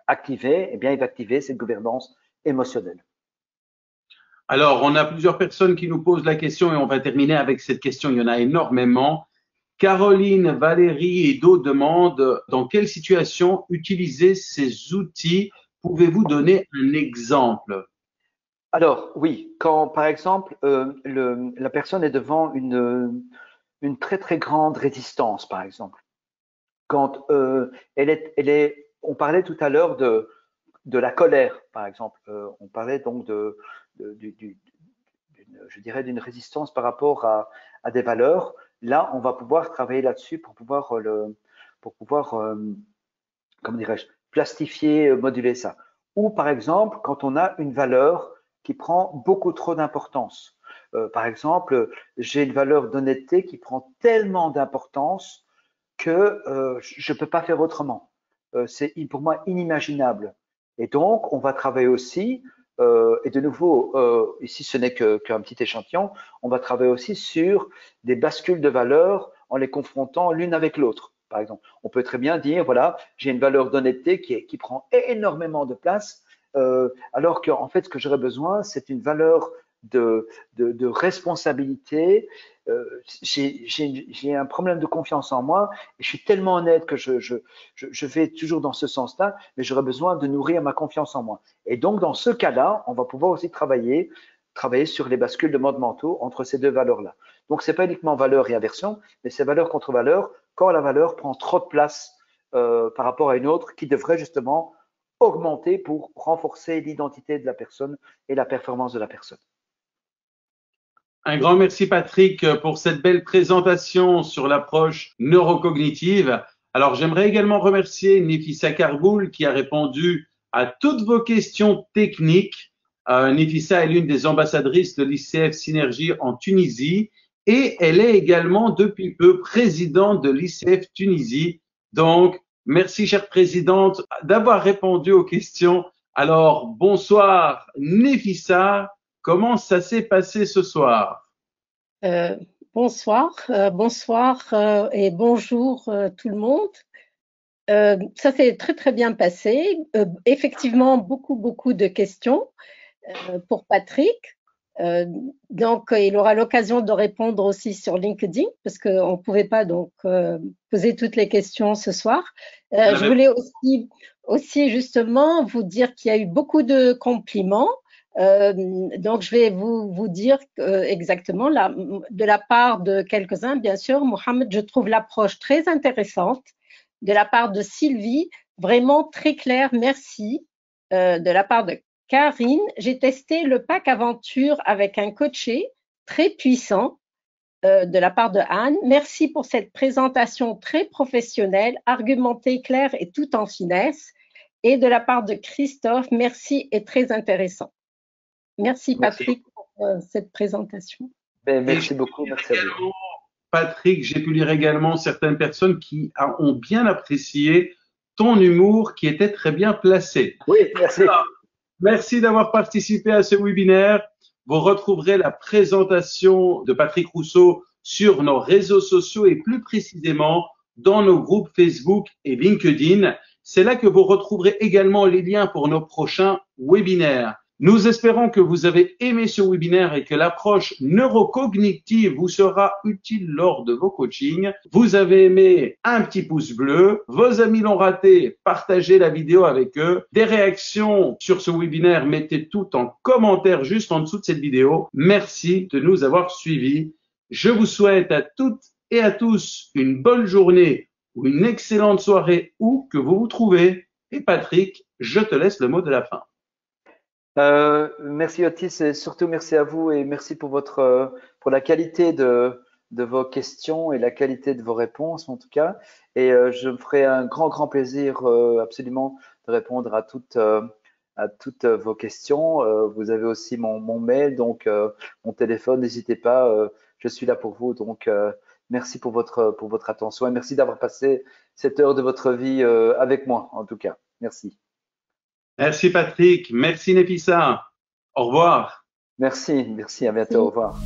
activé, eh bien, il va activer cette gouvernance émotionnelle. Alors, on a plusieurs personnes qui nous posent la question et on va terminer avec cette question. Il y en a énormément. Caroline, Valérie et d'autres demandent dans quelle situation utiliser ces outils? Pouvez-vous donner un exemple? Alors, oui, quand, par exemple, la personne est devant une très, très grande résistance, par exemple, quand on parlait tout à l'heure de la colère, par exemple, on parlait donc je dirais, d'une résistance par rapport à des valeurs. Là, on va pouvoir travailler là-dessus pour pouvoir, comment dirais-je, plastifier, moduler ça. Ou par exemple, quand on a une valeur qui prend beaucoup trop d'importance. Par exemple, j'ai une valeur d'honnêteté qui prend tellement d'importance que je ne peux pas faire autrement. C'est pour moi inimaginable. Et donc, on va travailler aussi, et de nouveau, ici ce n'est qu'un petit échantillon, on va travailler aussi sur des bascules de valeurs en les confrontant l'une avec l'autre. Par exemple, on peut très bien dire, voilà, j'ai une valeur d'honnêteté qui prend énormément de place, alors qu'en fait, ce que j'aurais besoin, c'est une valeur de responsabilité. J'ai un problème de confiance en moi et je suis tellement honnête que je vais toujours dans ce sens-là, mais j'aurais besoin de nourrir ma confiance en moi. Et donc, dans ce cas-là, on va pouvoir aussi travailler sur les bascules de mode mentaux entre ces deux valeurs-là. Donc, c'est pas uniquement valeur et aversion, mais c'est valeur contre valeur quand la valeur prend trop de place par rapport à une autre qui devrait justement augmenter pour renforcer l'identité de la personne et la performance de la personne. Un grand merci Patrick pour cette belle présentation sur l'approche neurocognitive. Alors j'aimerais également remercier Nefissa Karboul qui a répondu à toutes vos questions techniques. Nefissa est l'une des ambassadrices de l'ICF Synergie en Tunisie et elle est également depuis peu présidente de l'ICF Tunisie. Donc merci chère présidente d'avoir répondu aux questions. Alors bonsoir Nefissa. Comment ça s'est passé ce soir? Euh, bonsoir et bonjour tout le monde. Ça s'est très très bien passé. Effectivement, beaucoup de questions pour Patrick. Donc, il aura l'occasion de répondre aussi sur LinkedIn parce qu'on ne pouvait pas donc poser toutes les questions ce soir. Je voulais aussi justement vous dire qu'il y a eu beaucoup de compliments Donc, je vais vous dire exactement, de la part de quelques-uns, bien sûr, Mohamed, je trouve l'approche très intéressante. De la part de Sylvie, vraiment très clair, merci. De la part de Karine, j'ai testé le pack aventure avec un coaché très puissant. De la part de Anne, merci pour cette présentation très professionnelle, argumentée, claire et tout en finesse. Et de la part de Christophe, merci et très intéressant. Merci Patrick pour cette présentation. Merci beaucoup, merci à vous. Patrick, j'ai pu lire également certaines personnes qui ont bien apprécié ton humour qui était très bien placé. Oui, merci. Alors, merci d'avoir participé à ce webinaire. Vous retrouverez la présentation de Patrick Rousseau sur nos réseaux sociaux et plus précisément dans nos groupes Facebook et LinkedIn. C'est là que vous retrouverez également les liens pour nos prochains webinaires. Nous espérons que vous avez aimé ce webinaire et que l'approche neurocognitive vous sera utile lors de vos coachings. Vous avez aimé, un petit pouce bleu. Vos amis l'ont raté, partagez la vidéo avec eux. Des réactions sur ce webinaire, mettez tout en commentaire juste en dessous de cette vidéo. Merci de nous avoir suivis. Je vous souhaite à toutes et à tous une bonne journée ou une excellente soirée où que vous vous trouvez. Et Patrick, je te laisse le mot de la fin. Merci Otis et surtout merci à vous et merci pour pour la qualité de vos questions et la qualité de vos réponses en tout cas. Et je me ferai un grand plaisir absolument de répondre à toutes vos questions. Vous avez aussi mon mail, donc mon téléphone, n'hésitez pas, je suis là pour vous. Donc merci pour votre attention et merci d'avoir passé cette heure de votre vie avec moi en tout cas. Merci. Merci Patrick, merci Nefissa. Au revoir. Merci, à bientôt, au revoir.